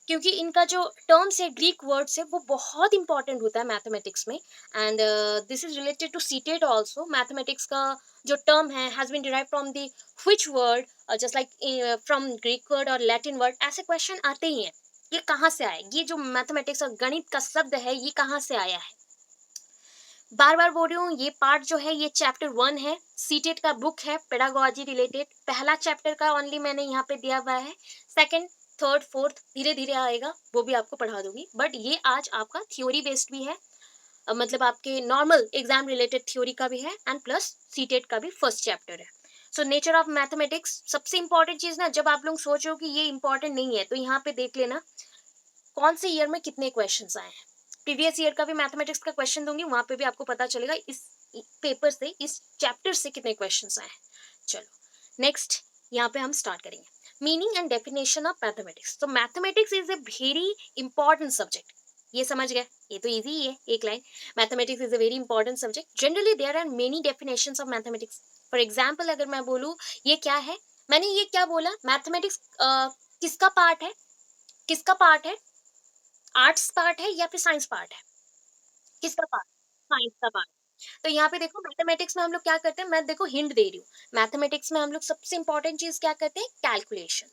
क्योंकि इनका जो टर्म्स है, ग्रीक वर्ड्स है, वो बहुत इंपॉर्टेंट होता है मैथमेटिक्स में। And this is related to CTET also. Mathematics का जो टर्म है has been derive from the which word, just like from Greek word और लैटिन वर्ड, ऐसे क्वेश्चन आते ही हैं। ये कहाँ से आए, ये जो मैथमेटिक्स और गणित का शब्द है ये कहाँ से आया है। बार बार बोल रही हूँ, ये पार्ट जो है ये चैप्टर 1 है, सीटेट का बुक है पेडागोजी रिलेटेड। पहला चैप्टर का ओनली मैंने यहाँ पे दिया हुआ है, सेकंड थर्ड फोर्थ धीरे धीरे आएगा, वो भी आपको पढ़ा दूंगी। बट ये आज आपका थ्योरी बेस्ड भी है, मतलब आपके नॉर्मल एग्जाम रिलेटेड थ्योरी का भी है, एंड प्लस सीटेट का भी फर्स्ट चैप्टर है। सो नेचर ऑफ मैथमेटिक्स सबसे इंपॉर्टेंट चीज ना, जब आप लोग सोचो कि ये इंपॉर्टेंट नहीं है तो यहाँ पे देख लेना कौन से ईयर में कितने क्वेश्चन आए हैं। प्रीवियस ईयर का भी मैथमेटिक्स का क्वेश्चन दूंगी, वहां पे भी आपको पता चलेगा इस पेपर से, इस चैप्टर से कितने क्वेश्चन आए हैं। चलो नेक्स्ट यहाँ पे हम स्टार्ट करेंगे, meaning and definition of mathematics. तो mathematics is a very important subject, ये समझ गए, ये तो इजी ही है एक line. Mathematics is a very important subject, generally there are many definitions of mathematics. For example अगर मैं बोलूँ ये क्या है, मैंने ये क्या बोला, मैथमेटिक्स किसका पार्ट है, किसका पार्ट है, आर्ट्स पार्ट है या फिर साइंस पार्ट है, किसका पार्ट, साइंस का पार्ट। तो यहाँ पे देखो मैथमेटिक्स में हम लोग क्या करते हैं, मैं देखो हिंट दे रही हूँ, मैथमेटिक्स में हम लोग सबसे इंपॉर्टेंट चीज क्या करते हैं, कैलकुलेशन।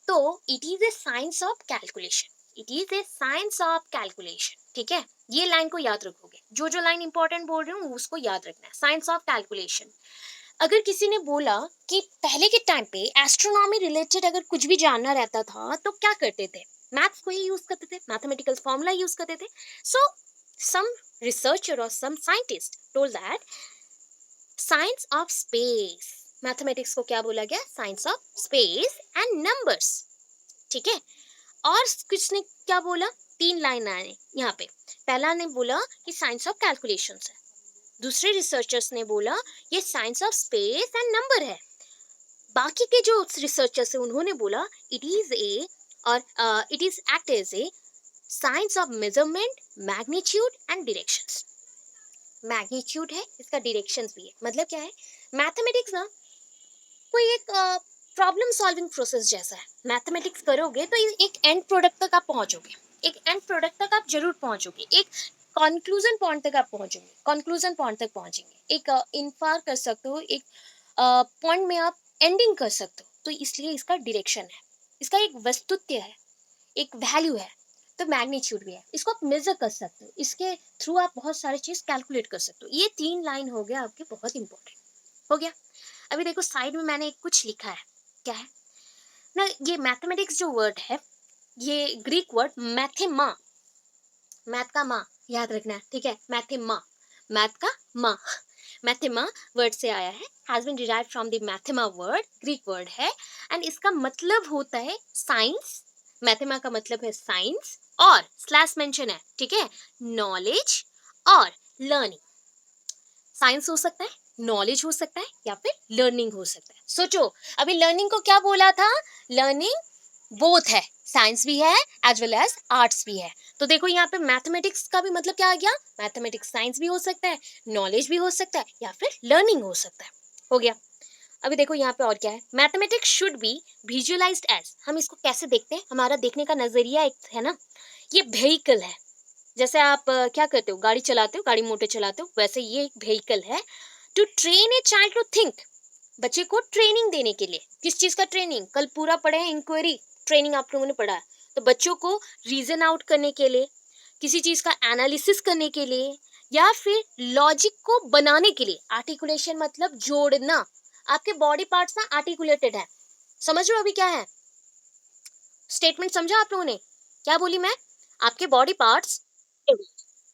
तो it is A science of calculation, it is A science of calculation, ठीक है। ये लाइन को याद रखोगे, जो जो लाइन इंपॉर्टेंट बोल रही हूँ उसको याद रखना है, साइंस ऑफ कैलकुलेशन। अगर किसी ने बोला कि पहले के टाइम पे एस्ट्रोनॉमी रिलेटेड अगर कुछ भी जानना रहता था तो क्या करते थे, मैथ्स को ही यूज करते थे, मैथमेटिकल फॉर्मूला यूज करते थे। सो सम रिसर्चर और some scientist told that science of space, mathematics को क्या बोला गया, science of space and numbers, ठीक है। और कुछ ने क्या बोला, तीन लाइन आए यहाँ पे। पहला ने बोला कि साइंस ऑफ कैलकुलेशन है, दूसरे रिसर्चर्स ने बोला ये science of space and number है, बाकी के जो रिसर्चर्स है उन्होंने बोला इट इज ए और it is act as a science of measurement, magnitude and directions. Magnitude है, इसका डायरेक्शंस भी है, मतलब क्या है, मैथमेटिक्स ना कोई एक प्रॉब्लम सॉल्विंग प्रोसेस जैसा है। मैथमेटिक्स करोगे तो एक एंड प्रोडक्ट तक आप पहुंचोगे, एक एंड प्रोडक्ट तक आप जरूर पहुंचोगे, एक कंक्लूजन पॉइंट तक आप पहुंचोगे, कंक्लूजन पॉइंट तक पहुंचेंगे, एक इन्फार कर सकते हो, एक पॉइंट में आप एंडिंग कर सकते हो। तो इसलिए इसका डायरेक्शन है, इसका एक वस्तुत्व है, एक वैल्यू है। तो मैग्नीट्यूड भी है, इसको आप मेजर कर सकते हो, इसके थ्रू आप बहुत सारी चीज कैलकुलेट कर सकते हो। ये तीन लाइन हो गया आपके, बहुत इंपॉर्टेंट हो गया। अभी देखो साइड में मैंने एक कुछ लिखा है, क्या है ना, ये मैथमेटिक्स जो वर्ड है, ये ग्रीक वर्ड मैथेमा, मैथ का माँ याद रखना है, ठीक है, मैथेमा, मैथ का माँ, मैथेमा वर्ड से आया है, has been derived from the mathema word, Greek word है। एंड इसका मतलब होता है साइंस, मैथेमा का मतलब है साइंस, और स्लैश मेंशन है, ठीक है, नॉलेज और लर्निंग। साइंस हो सकता है, नॉलेज हो सकता है, या फिर लर्निंग हो सकता है। सोचो अभी लर्निंग को क्या बोला था, लर्निंग बोथ है, साइंस भी है एज वेल एज आर्ट्स भी है। तो देखो यहाँ पे मैथमेटिक्स का भी मतलब क्या आ गया, मैथमेटिक्स साइंस भी हो सकता है, नॉलेज भी हो सकता है, या फिर लर्निंग हो सकता है, हो गया। अभी देखो यहाँ पे और क्या है, mathematics should be visualized as, हम इसको कैसे देखते हैं, हमारा देखने का नजरिया एक है ना, ये व्हीकल है। जैसे आप क्या करते हो, गाड़ी चलाते हो, गाड़ी मोटर चलाते हो, वैसे ये एक व्हीकल है। To train a child to think, बच्चे को ट्रेनिंग देने के लिए, किस चीज का ट्रेनिंग, कल पूरा पढ़े हैं इंक्वायरी ट्रेनिंग आप लोगों ने पढ़ा है। तो बच्चों को रीजन आउट करने के लिए, किसी चीज का एनालिसिस करने के लिए, या फिर लॉजिक को बनाने के लिए, आर्टिकुलेशन मतलब जोड़ना, आपके बॉडी पार्ट्स ना आर्टिकुलेटेड है, समझ रहे हो अभी क्या है, स्टेटमेंट समझा आप लोगों ने, क्या बोली मैं, आपके बॉडी पार्ट्स,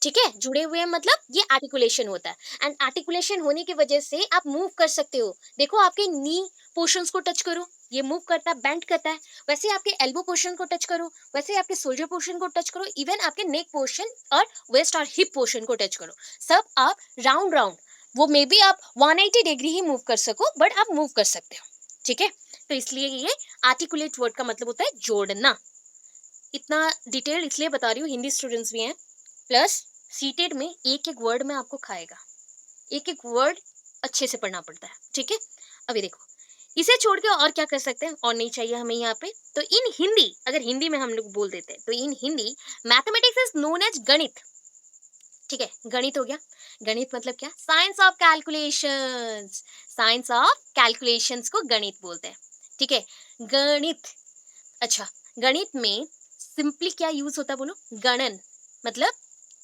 ठीक है, जुड़े हुए हैं, मतलब ये आर्टिकुलेशन होता है। एंड आर्टिकुलेशन होने की वजह से आप मूव कर सकते हो। देखो आपके नी पोर्शंस को टच करो, ये मूव करता है, बेंड करता है। वैसे आपके एल्बो पोर्शन को टच करो, वैसे आपके शोल्डर पोर्शन को टच करो, इवन आपके नेक पोर्शन और वेस्ट और हिप पोर्शन को टच करो, सब आप राउंड राउंड, वो मे बी आप 180 डिग्री ही मूव कर सको, बट आप मूव कर सकते हो, ठीक है। तो इसलिए ये आर्टिकुलेट वर्ड का मतलब होता है जोड़ना। इतना डिटेल इसलिए बता रही हूँ, हिंदी स्टूडेंट्स भी हैं, प्लस सीटेड में एक एक वर्ड में आपको खाएगा, एक एक वर्ड अच्छे से पढ़ना पड़ता है, ठीक है। अभी देखो इसे छोड़ के और क्या कर सकते हैं, और नहीं चाहिए हमें यहाँ पे। तो इन हिंदी, अगर हिंदी में हम लोग बोल देते हैं तो in Hindi mathematics is known as गणित। ठीक है, गणित हो गया। गणित मतलब क्या, science of calculations. Science of calculations को गणित बोलते हैं। ठीक है, गणित। अच्छा, गणित में सिंपली क्या यूज होता है बोलो, गणन, मतलब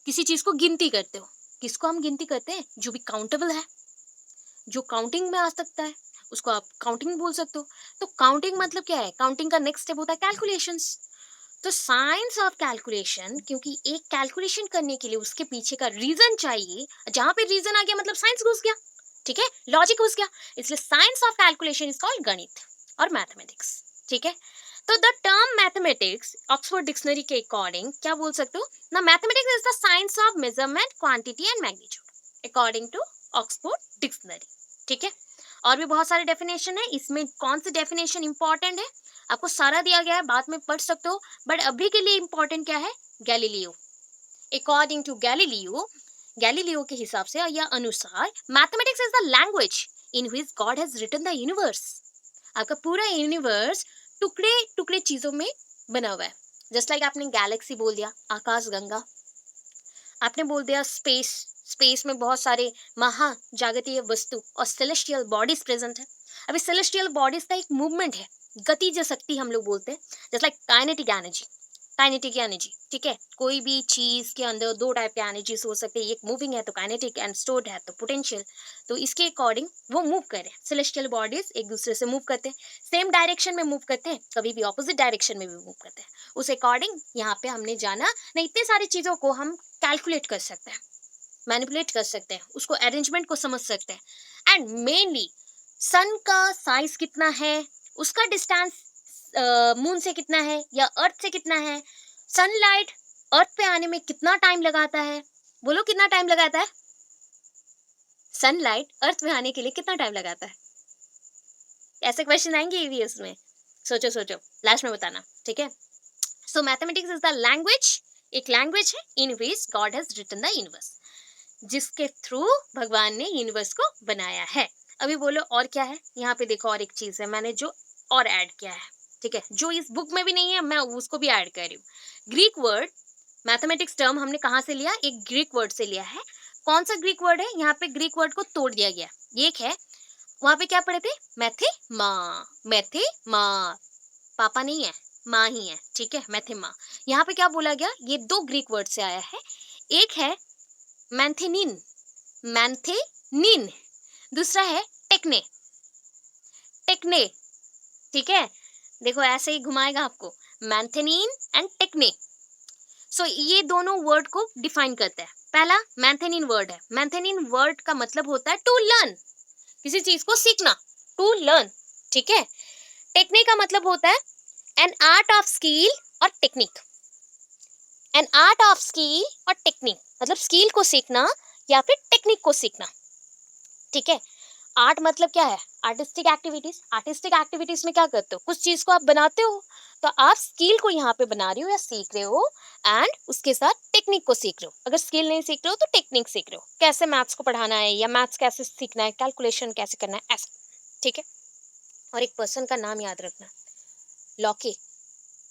किसी चीज को गिनती करते हो। किसको हम गिनती करते हैं, जो भी काउंटेबल है, जो काउंटिंग में आ सकता है, उसको आप काउंटिंग बोल सकते हो। तो काउंटिंग मतलब क्या है, काउंटिंग का नेक्स्ट स्टेप होता है कैलकुलेशंस। तो साइंस ऑफ कैलकुलेशन, क्योंकि एक कैलकुलेशन करने के लिए उसके पीछे का रीजन चाहिए, जहां पे रीजन आ गया मतलब साइंस घुस गया। ठीक है, लॉजिक घुस गया, इसलिए science of calculation is called गणित और मैथमेटिक्स। ठीक है, तो the term mathematics Oxford dictionary के अकॉर्डिंग क्या बोल सकते हो ना, mathematics is the science of measurement, quantity and magnitude according to Oxford dictionary. ठीक है, और भी बहुत सारे डेफिनेशन है, इसमें कौन सी डेफिनेशन इंपॉर्टेंट है, आपको सारा दिया गया है, बाद में पढ़ सकते हो, बट अभी के लिए इंपॉर्टेंट क्या है, Galileo. According to Galileo, Galileo के हिसाब से या अनुसार, mathematics is the language in which God has written the universe. आपका पूरा यूनिवर्स टुकड़े टुकड़े चीजों में बना हुआ है। जस्ट लाइक आपने गैलेक्सी बोल दिया, आकाश गंगा, आपने बोल दिया स्पेस, स्पेस में बहुत सारे महाजागतिक वस्तु और सेलेस्टियल बॉडीज प्रेजेंट है। अभी सेलेस्टियल बॉडीज का एक मूवमेंट है, गतिज शक्ति हम लोग बोलते हैं, just like kinetic energy. Kinetic energy, ठीक है, कोई भी चीज के अंदर दो टाइप के एनर्जीज हो सकते हैं, एक मूविंग है तो काइनेटिक एंड स्टोर्ड है तो पोटेंशियल। तो इसके अकॉर्डिंग वो मूव करें, सेलेस्टियल बॉडीज एक दूसरे से मूव करते हैं, सेम डायरेक्शन में मूव करते हैं, कभी भी ऑपोजिट डायरेक्शन में भी मूव करते हैं। उस अकॉर्डिंग यहाँ पे हमने जाना ना, इतने सारी चीजों को हम कैलकुलेट कर सकते हैं, मैनिपुलेट कर सकते हैं, उसको अरेंजमेंट को समझ सकते हैं। एंड मेनली सन का साइज कितना है, उसका डिस्टेंस मून से कितना है या अर्थ से कितना है, सनलाइट अर्थ पे आने में कितना टाइम लगाता है, बोलो कितना टाइम लगाता है, सनलाइट अर्थ पे आने के लिए कितना टाइम लगाता है। ऐसे क्वेश्चन आएंगे ईवीएस में, सोचो सोचो, लास्ट में बताना। ठीक है, so mathematics is the language, एक लैंग्वेज है in which God has written the universe, जिसके थ्रू भगवान ने यूनिवर्स को बनाया है। अभी बोलो और क्या है, यहाँ पे देखो और एक चीज है मैंने जो और ऐड किया है। ठीक है, जो इस बुक में भी नहीं है मैं उसको भी ऐड कर रही हूँ। ग्रीक वर्ड, मैथमेटिक्स टर्म हमने कहाँ से लिया, एक ग्रीक वर्ड से लिया है। कौन सा ग्रीक वर्ड है, यहाँ पे ग्रीक वर्ड को तोड़ दिया गया, एक है, वहां पे क्या पढ़े थे, मैथे माँ, मैथे माँ, पापा नहीं है, माँ ही है। ठीक है, मैथे माँ, यहाँ पे क्या बोला गया, ये दो ग्रीक वर्ड से आया है। एक है मैंथेनिन, मैंथेनिन, दूसरा है टेक्ने, टेक्ने। ठीक है, देखो ऐसे ही घुमाएगा आपको, मैंथेनिन एंड टेक्ने। सो ये दोनों वर्ड को डिफाइन करते हैं। पहला मैंथेनिन वर्ड है, मैंथेनिन वर्ड का मतलब होता है टू लर्न, किसी चीज को सीखना, टू लर्न। ठीक है, टेक्ने का मतलब होता है एन आर्ट ऑफ स्किल और technique, an art of skill और टेक्निक, मतलब स्किल को सीखना या फिर टेक्निक को सीखना। ठीक है, आर्ट मतलब क्या है, आर्टिस्टिक एक्टिविटीज, आर्टिस्टिक एक्टिविटीज में क्या करते हो, कुछ चीज को आप बनाते हो, तो आप स्किल को यहाँ पे बना रहे हो या सीख रहे हो, एंड उसके साथ टेक्निक को सीख रहे हो। अगर स्किल नहीं सीख रहे हो तो टेक्निक सीख रहे हो, कैसे मैथ्स को पढ़ाना है या मैथ्स कैसे सीखना है, कैलकुलेशन कैसे करना है, ऐसा। ठीक है, और एक पर्सन का नाम याद रखना, लॉकी।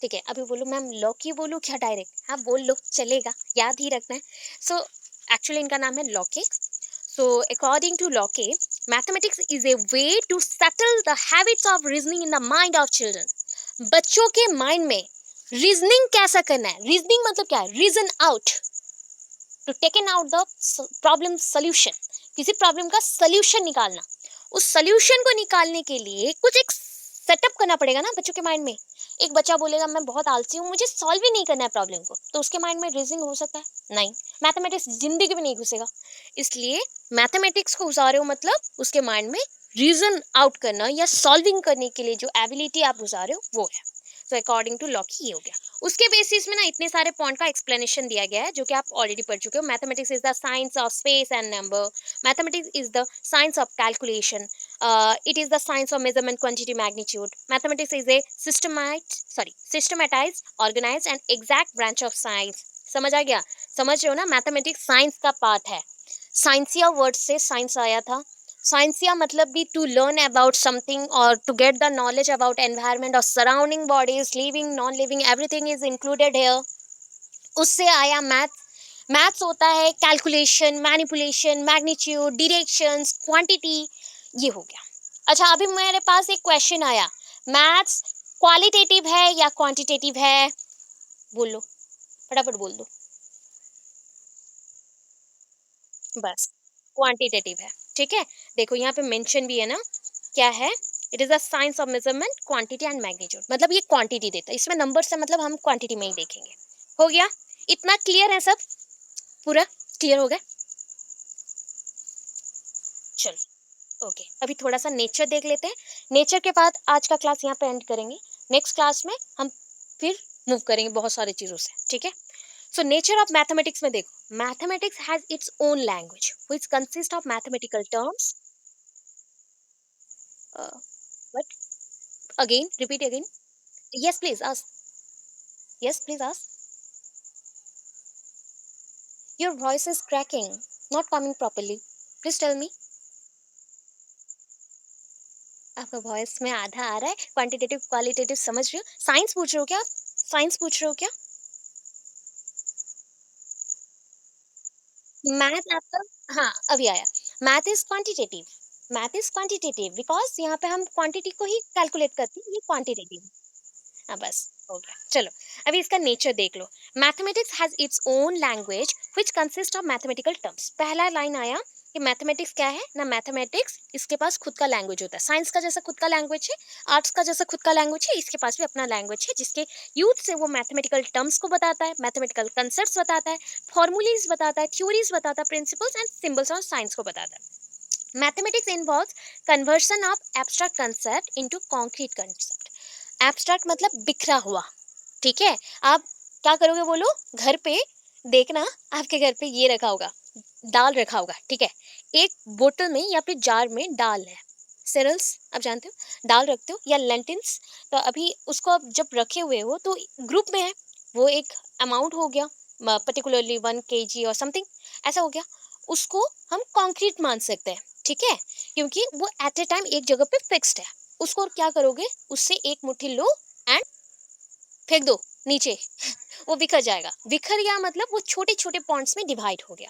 ठीक है, अभी बोलो मैम लॉकी बोलूं क्या डायरेक्ट, हाँ बोल लो चलेगा, याद ही रखना है। सो एक्चुअली इनका नाम है Lockie. So, according to Locke, mathematics is a way to settle the habits of reasoning in the mind of children. बच्चों के माइंड में रीजनिंग कैसा करना है, रीजनिंग मतलब क्या है, reason out, to taken out the problem solution, किसी प्रॉब्लम का सोल्यूशन निकालना। उस सोल्यूशन को निकालने के लिए कुछ एक सेटअप करना पड़ेगा ना बच्चों के माइंड में। एक बच्चा बोलेगा मैं बहुत आलसी हूँ, मुझे सॉल्व ही नहीं करना है प्रॉब्लम को, तो उसके माइंड में रीजनिंग हो सकता है, नहीं, मैथमेटिक्स जिंदगी में नहीं घुसेगा। इसलिए मैथमेटिक्स को घुसा रहे हो मतलब उसके माइंड में रीजन आउट करना या सॉल्विंग करने के लिए जो एबिलिटी आप घुसा रहे हो वो है। सो अकॉर्डिंग टू लॉकी ये हो गया। उसके बेसिस में ना इतने सारे पॉइंट का एक्सप्लेनेशन दिया गया है जो कि आप ऑलरेडी पढ़ चुके हो। Mathematics is the science of space and number, mathematics is the science of calculation, it is the science of measurement, quantity, magnitude. Mathematics is a systematized, organized and exact branch of science. समझ आ गया, समझ रहे हो ना, mathematics science का part है। Scientia word से science आया था, साइंसिया मतलब भी टू लर्न अबाउट समथिंग और to get the knowledge about environment और surrounding bodies, living non living, everything is included here. उससे आया मैथ। मैथ्स होता है calculation, manipulation, magnitude, directions, quantity, ये हो गया। अच्छा, अभी मेरे पास एक क्वेश्चन आया, मैथ्स क्वालिटेटिव है या क्वांटिटेटिव है? बोल लो, फटाफट बोल दो। बस क्वांटिटेटिव है, ठीक है। देखो यहाँ पे मेंशन भी है ना, क्या है, it is a science of measurement quantity and magnitude, मतलब ये क्वांटिटी देता है, इसमें नंबर से मतलब हम क्वांटिटी में ही देखेंगे। हो गया, इतना क्लियर है सब, पूरा क्लियर हो गया। चलो ओके, अभी थोड़ा सा नेचर देख लेते हैं। नेचर के बाद आज का क्लास यहाँ पे एंड करेंगे। नेक्स्ट क्लास में हम फिर मूव करेंगे बहुत सारी चीजों से, ठीक है। सो नेचर ऑफ मैथमेटिक्स में देखो, mathematics has its own language which consist of mathematical terms. But again repeat again. Yes please ask. Yes please ask. Your voice is cracking, not coming properly, please tell me. आपका voice में आधा आ रहा है, quantitative qualitative समझ रहे हो? Science पूछ रहे हो क्या? साइंस पूछ रहे हो क्या? मैथ आपका, हाँ अभी आया। Math is quantitative, math is quantitative because यहाँ पे हम क्वांटिटी को ही कैलकुलेट करते हैं, ये क्वांटिटेटिव। हाँ बस हो गया, चलो अभी इसका नेचर देख लो। Mathematics has its own language which consist of mathematical terms. पहला लाइन आया कि मैथमेटिक्स क्या है ना, मैथमेटिक्स इसके पास खुद का लैंग्वेज होता है, साइंस का जैसा खुद का लैंग्वेज है, आर्ट्स का जैसा खुद का लैंग्वेज है, इसके पास भी अपना लैंग्वेज है जिसके यूज से वो मैथमेटिकल टर्म्स को बताता है, मैथमेटिकल कंसेप्ट बताता है, फॉर्मूलीज बताता है, थ्योरीज बताता है, प्रिंसिपल्स एंड सिंबल्स और साइंस को बताता है। Mathematics involves conversion of abstract concept into concrete concept. Abstract मतलब बिखरा हुआ, ठीक है। आप क्या करोगे बोलो, घर पे देखना, आपके घर पे ये रखा होगा, दाल रखा होगा, ठीक है। एक बोतल में या फिर जार में दाल है, सेरल्स आप जानते हो, दाल रखते हो या लेंटिल्स। तो अभी उसको आप जब रखे हुए हो तो ग्रुप में है, वो एक अमाउंट हो गया, पर्टिकुलरली 1 kg और समथिंग, ऐसा हो गया। उसको हम कंक्रीट मान सकते हैं, ठीक है, क्योंकि वो एट ए टाइम एक जगह पे फिक्स्ड है। उसको क्या करोगे, उससे एक मुट्ठी लो एंड फेंक दो नीचे, वो बिखर जाएगा। बिखर गया मतलब वो छोटे छोटे पॉइंट्स में डिवाइड हो गया।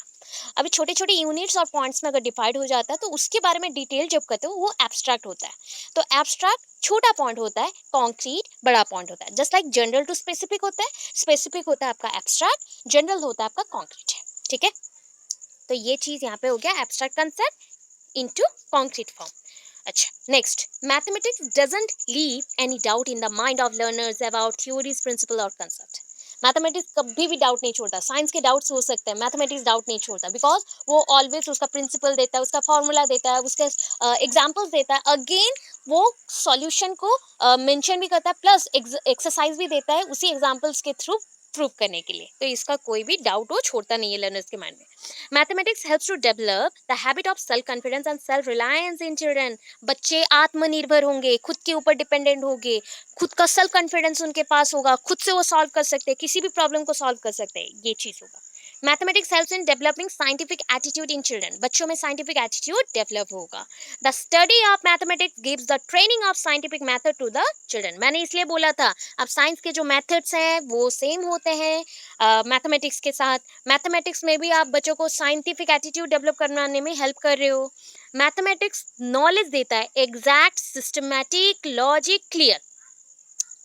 अभी छोटे छोटे यूनिट्स और पॉइंट्स में अगर डिवाइड हो जाता है तो उसके बारे में डिटेल जब करते हो वो एब्स्ट्रैक्ट होता है। तो एब्स्ट्रैक्ट छोटा पॉइंट होता है, कॉन्क्रीट बड़ा पॉइंट होता है। Just like general to specific होता है, स्पेसिफिक होता है आपका एब्स्ट्रैक्ट, जनरल होता है आपका कॉन्क्रीट, ठीक है। तो ये चीज यहाँ पे हो गया abstract concept into concrete form. अच्छा, next, mathematics doesn't leave any doubt in the mind of learners about theories, principle और कंसेप्ट। मैथमेटिक्स कभी भी डाउट नहीं छोड़ता। साइंस के डाउट्स हो सकते हैं, मैथमेटिक्स डाउट नहीं छोड़ता, बिकॉज वो ऑलवेज उसका प्रिंसिपल देता है, उसका फॉर्मूला देता है, उसके एग्जाम्पल्स देता है, अगेन वो सॉल्यूशन को मेंशन भी करता है, प्लस एक्सरसाइज भी देता है उसी एग्जाम्पल्स के थ्रू प्रूव करने के लिए। तो इसका कोई भी डाउट वो छोड़ता नहीं है लर्नर्स के माइंड में। Mathematics helps to develop the habit of self confidence and self reliance in children. बच्चे आत्मनिर्भर होंगे, खुद के ऊपर डिपेंडेंट होंगे, खुद का सेल्फ कॉन्फिडेंस उनके पास होगा, खुद से वो सॉल्व कर सकते हैं, किसी भी प्रॉब्लम को सॉल्व कर सकते हैं, ये चीज होगा। Mathematics helps in developing scientific attitude in children. बच्चों में साइंटिफिक एटीट्यूड डेवलप होगा। The study of mathematics gives the training of scientific method to the children. मैंने इसलिए बोला था, अब साइंस के जो मेथड्स हैं वो सेम होते हैं मैथमेटिक्स के साथ। मैथमेटिक्स में भी आप बच्चों को साइंटिफिक एटीट्यूड डेवलप करवाने में हेल्प कर रहे हो। मैथमेटिक्स नॉलेज देता है, एग्जैक्ट, सिस्टमैटिक, लॉजिक, क्लियर,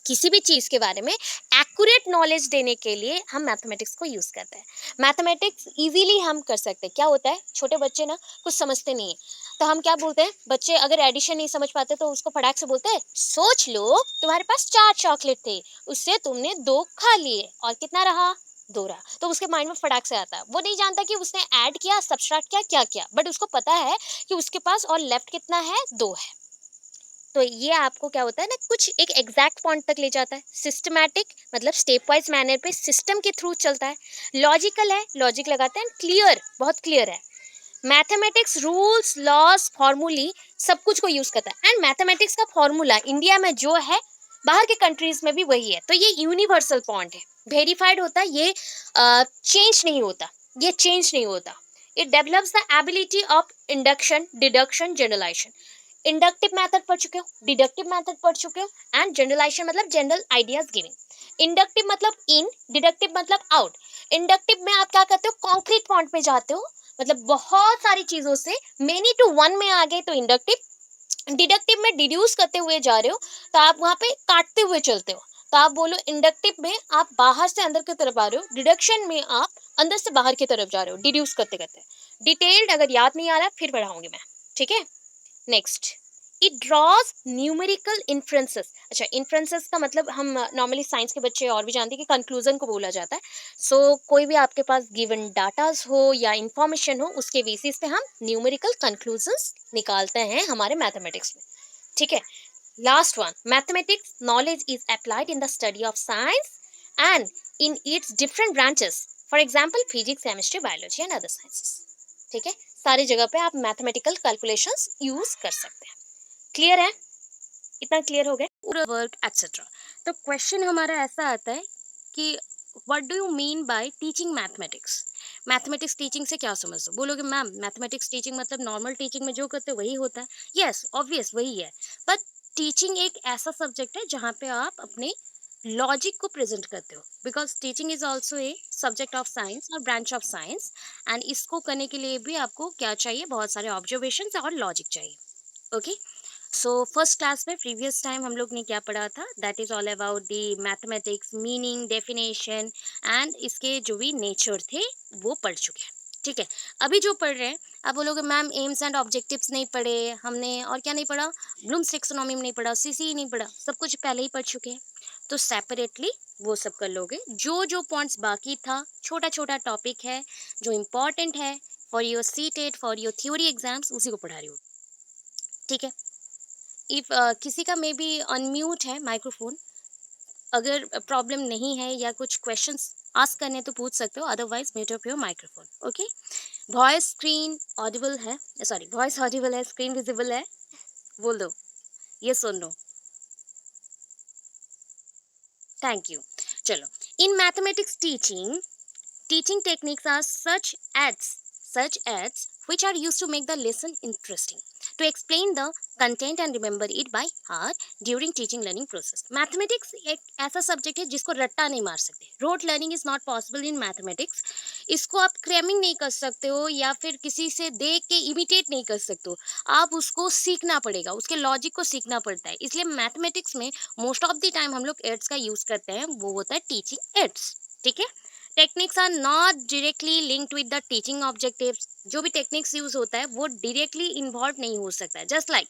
किसी भी चीज के बारे में एक्यूरेट नॉलेज देने के लिए हम मैथमेटिक्स को यूज करते हैं। मैथमेटिक्स इजीली हम कर सकते हैं। क्या होता है, छोटे बच्चे ना कुछ समझते नहीं है, तो हम क्या बोलते हैं, बच्चे अगर एडिशन नहीं समझ पाते तो उसको फटाक से बोलते हैं, सोच लो तुम्हारे पास 4 चॉकलेट थे, उससे तुमने 2 खा लिए और कितना रहा, 2 रहा। तो उसके माइंड में फटाक से आता है, वो नहीं जानता कि उसने ऐड किया, सब्सट्रैक्ट किया, क्या किया, बट उसको पता है कि उसके पास और लेफ्ट कितना है, 2 है। तो ये आपको क्या होता है ना, कुछ एक एग्जैक्ट पॉइंट तक ले जाता है। सिस्टमैटिक मतलब स्टेप वाइज मैनर पे सिस्टम के थ्रू चलता है। लॉजिकल है, लॉजिक लगाते हैं। क्लियर, बहुत क्लियर है। मैथमेटिक्स रूल्स, लॉज, फॉर्मूली सब कुछ को यूज करता है। एंड मैथमेटिक्स का फॉर्मूला इंडिया में जो है, बाहर के कंट्रीज में भी वही है। तो ये यूनिवर्सल पॉइंट है, वेरीफाइड होता है, ये चेंज नहीं होता, ये चेंज नहीं होता। It develops the ability of induction, deduction, generalization. Inductive method पढ़ चुके हो, डिडक्टिव मेथड पढ़ चुके हो, एंड जनरलाइजेशन मतलब जनरल आइडियाज गिविंग। इंडक्टिव मतलब इन, डिडक्टिव मतलब आउट। इंडक्टिव में आप क्या करते हो, कॉन्क्रीट पॉइंट पे जाते हो, मतलब बहुत सारी चीजों से मेनी टू वन में आ गए तो इंडक्टिव। डिडक्टिव में डिड्यूस करते हुए जा रहे हो तो आप वहां पे काटते हुए चलते हो, तो आप बोलो इंडक्टिव में आप बाहर से अंदर की तरफ आ रहे हो, डिडक्शन में आप अंदर से बाहर की तरफ जा रहे हो, डिड्यूस करते करते। डिटेल्ड अगर याद नहीं आ रहा फिर पढ़ाऊंगी मैं, ठीक है। Next, it draws numerical inferences. अच्छा, इन्फ्रेंसेस का मतलब हम नॉर्मली साइंस के बच्चे और भी जानते हैं कि कंक्लूजन को बोला जाता है। कोई भी आपके पास गिवन डाटास हो या इंफॉर्मेशन हो, उसके बेसिस पे हम न्यूमेरिकल कंक्लूजन्स निकालते हैं हमारे मैथमेटिक्स में, ठीक है। Last one, mathematics knowledge is applied in the study of science and in its different branches, for example physics, chemistry, biology and other sciences, ठीक है। सारी जगह पे आप मैथमेटिकल कैलकुलेशंस यूज कर सकते हैं। क्लियर है, इतना क्लियर हो गया पूरा वर्क एक्सेट्रा। तो क्वेश्चन हमारा ऐसा आता है कि what do you mean by teaching mathematics. Mathematics teaching से क्या समझते हो, बोलोगे मैम मैथमेटिक्स टीचिंग मतलब नॉर्मल टीचिंग में जो करते हैं वही होता है। यस ऑब्वियस वही है, बट टीचिंग एक ऐसा सब्जेक्ट है जहाँ पे आप अपने लॉजिक को प्रेजेंट करते हो, because teaching is also a subject of science और ब्रांच ऑफ साइंस। एंड इसको करने के लिए भी आपको क्या चाहिए, बहुत सारे ऑब्जर्वेशन और लॉजिक चाहिए। ओके, सो फर्स्ट क्लास में प्रीवियस टाइम हम लोग ने क्या पढ़ा था, that is all about the mathematics meaning, definition and इसके जो भी नेचर थे वो पढ़ चुके हैं, ठीक है। अभी जो पढ़ रहे हैं, आप बोलोगे मैम एम्स एंड ऑब्जेक्टिव्स नहीं पढ़े हमने, और क्या नहीं पढ़ा, ब्लूम्स टैक्सोनॉमी में नहीं पढ़ा, सीसी नहीं पढ़ा, सब कुछ पहले ही पढ़ चुके हैं। तो सेपरेटली वो सब कर लोगे, जो जो पॉइंट्स बाकी था, छोटा छोटा टॉपिक है जो इम्पोर्टेंट है for your CTET, for your theory exams, उसी को पढ़ा रही हूँ, ठीक है। इफ किसी का मे बी अनम्यूट है माइक्रोफोन, अगर प्रॉब्लम नहीं है या कुछ क्वेश्चंस आस्क करने तो पूछ सकते हो, otherwise mute up your microphone. Okay, voice screen audible है, सॉरी वॉइस ऑडिबल है, स्क्रीन विजिबल है, बोल दो ये सुन लो। Thank you. चलो, in mathematics teaching techniques are such as which are used to make the lesson interesting, to explain the content and remember it by heart during teaching learning process. Mathematics एक ऐसा subject है जिसको रट्टा नहीं मार सकते, rote learning is not possible in mathematics. इसको आप क्रैमिंग नहीं कर सकते हो या फिर किसी से देख के इमिटेट नहीं कर सकते हो, आप उसको सीखना पड़ेगा, उसके लॉजिक को सीखना पड़ता है। इसलिए मैथमेटिक्स में मोस्ट ऑफ द टाइम हम लोग एड्स का यूज करते हैं, वो होता है टीचिंग एड्स, ठीक है। Techniques are not directly linked with the teaching objectives, जो भी टेक्निक्स यूज होता है वो डायरेक्टली इन्वॉल्व नहीं हो सकता है। जस्ट लाइक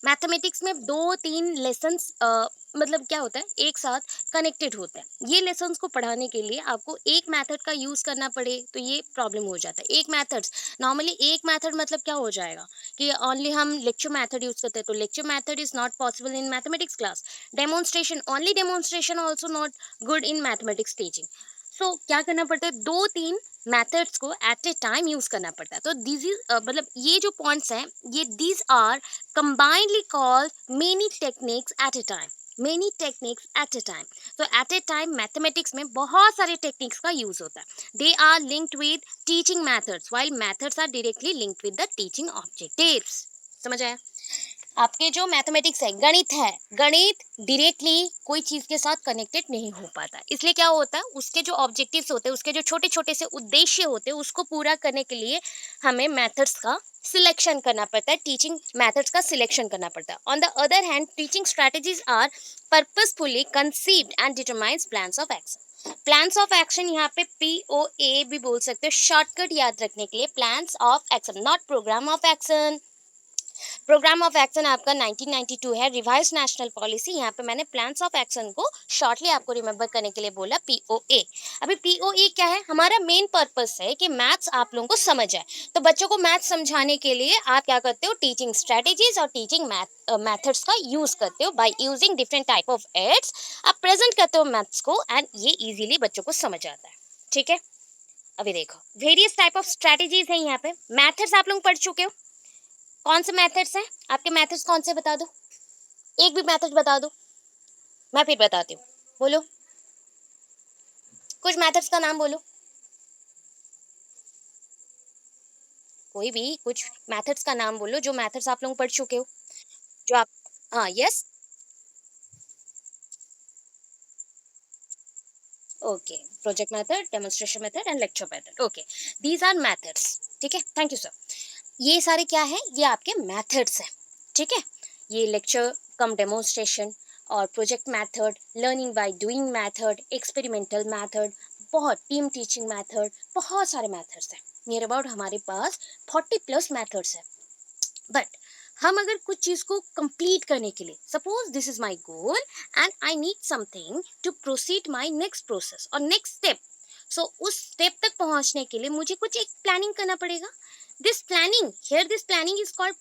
मैथमेटिक्स में दो तीन लेसन्स मतलब क्या होता है, एक साथ कनेक्टेड होते हैं। ये लेसन्स को पढ़ाने के लिए आपको एक मेथड का यूज करना पड़े तो ये प्रॉब्लम हो जाता है। एक मेथड्स, नॉर्मली एक मेथड मतलब क्या हो जाएगा कि ओनली हम लेक्चर मेथड यूज करते हैं, तो lecture method is not possible in mathematics class. Demonstration, only demonstration also not good in mathematics teaching. क्या करना पड़ता है, दो तीन मेथड्स को एट ए टाइम यूज करना पड़ता है। तो दिस इज मतलब ये जो पॉइंट्स हैं, ये these are combinedly called many techniques at a time, many techniques at a time। तो at a time मैथमेटिक्स में बहुत सारे टेक्निक्स का यूज होता है। they are linked with teaching methods while methods are directly linked with the teaching objectives। समझ आया? आपके जो मैथमेटिक्स है, गणित है, गणित डायरेक्टली कोई चीज के साथ कनेक्टेड नहीं हो पाता, इसलिए क्या होता है, उसके जो ऑब्जेक्टिव्स होते हैं, उसके जो छोटे छोटे से उद्देश्य होते हैं, उसको पूरा करने के लिए हमें मेथड्स का सिलेक्शन करना पड़ता है, टीचिंग मेथड्स का सिलेक्शन करना पड़ता है। On the other hand teaching strategies are purposefully conceived and determines plans of action. Plans of action यहाँ पे POA भी बोल सकते हो, शॉर्टकट याद रखने के लिए, plans of action, not program of action. Program of action आपका 1992 है, रिवाइज नेशनल पॉलिसी। यहाँ पे मैंने प्लान्स ऑफ एक्शन को शॉर्टली आपको रिमेंबर करने के लिए बोला, POA। अभी POA क्या है, हमारा मेन पर्पस है कि मैथ्स आप लोगों को समझ आए। तो बच्चों को मैथ्स समझाने के लिए आप क्या करते हो, टीचिंग स्ट्रेटेजीज और टीचिंग मैथड्स का यूज करते हो। By using different type of aids आप प्रेजेंट करते हो मैथ्स को, एंड ये इजीली बच्चों को समझ आता है, ठीक है। अभी देखो वेरियस टाइप ऑफ स्ट्रेटेजीज है यहाँ पे। मैथड्स आप लोग पढ़ चुके हो, कौन से मेथड्स हैं आपके, मेथड्स कौन से बता दो, एक भी मेथड बता दो, मैं फिर बताती हूँ, बोलो कुछ मेथड्स का नाम बोलो। कोई भी कुछ मेथड्स का नाम बोलो, जो मेथड्स आप लोग पढ़ चुके हो, जो आप, हाँ, yes, okay, project method, demonstration method and lecture method, okay, these are methods, ठीक है, थैंक यू सर। ये सारे क्या है, ये आपके मेथड्स हैं, ठीक है। ये लेक्चर कम डेमोन्स्ट्रेशन और project method, learning by doing method, experimental method, बहुत टीम टीचिंग मेथड, बहुत सारे मेथड्स हैं, नियर अबाउट हमारे पास 40+ मेथड्स हैं। बट हम अगर कुछ चीज को कंप्लीट करने के लिए, suppose this is my goal and I need something to proceed my next process और नेक्स्ट स्टेप, सो उस स्टेप तक पहुंचने के लिए मुझे कुछ एक प्लानिंग करना पड़ेगा। This planning here, this planning is called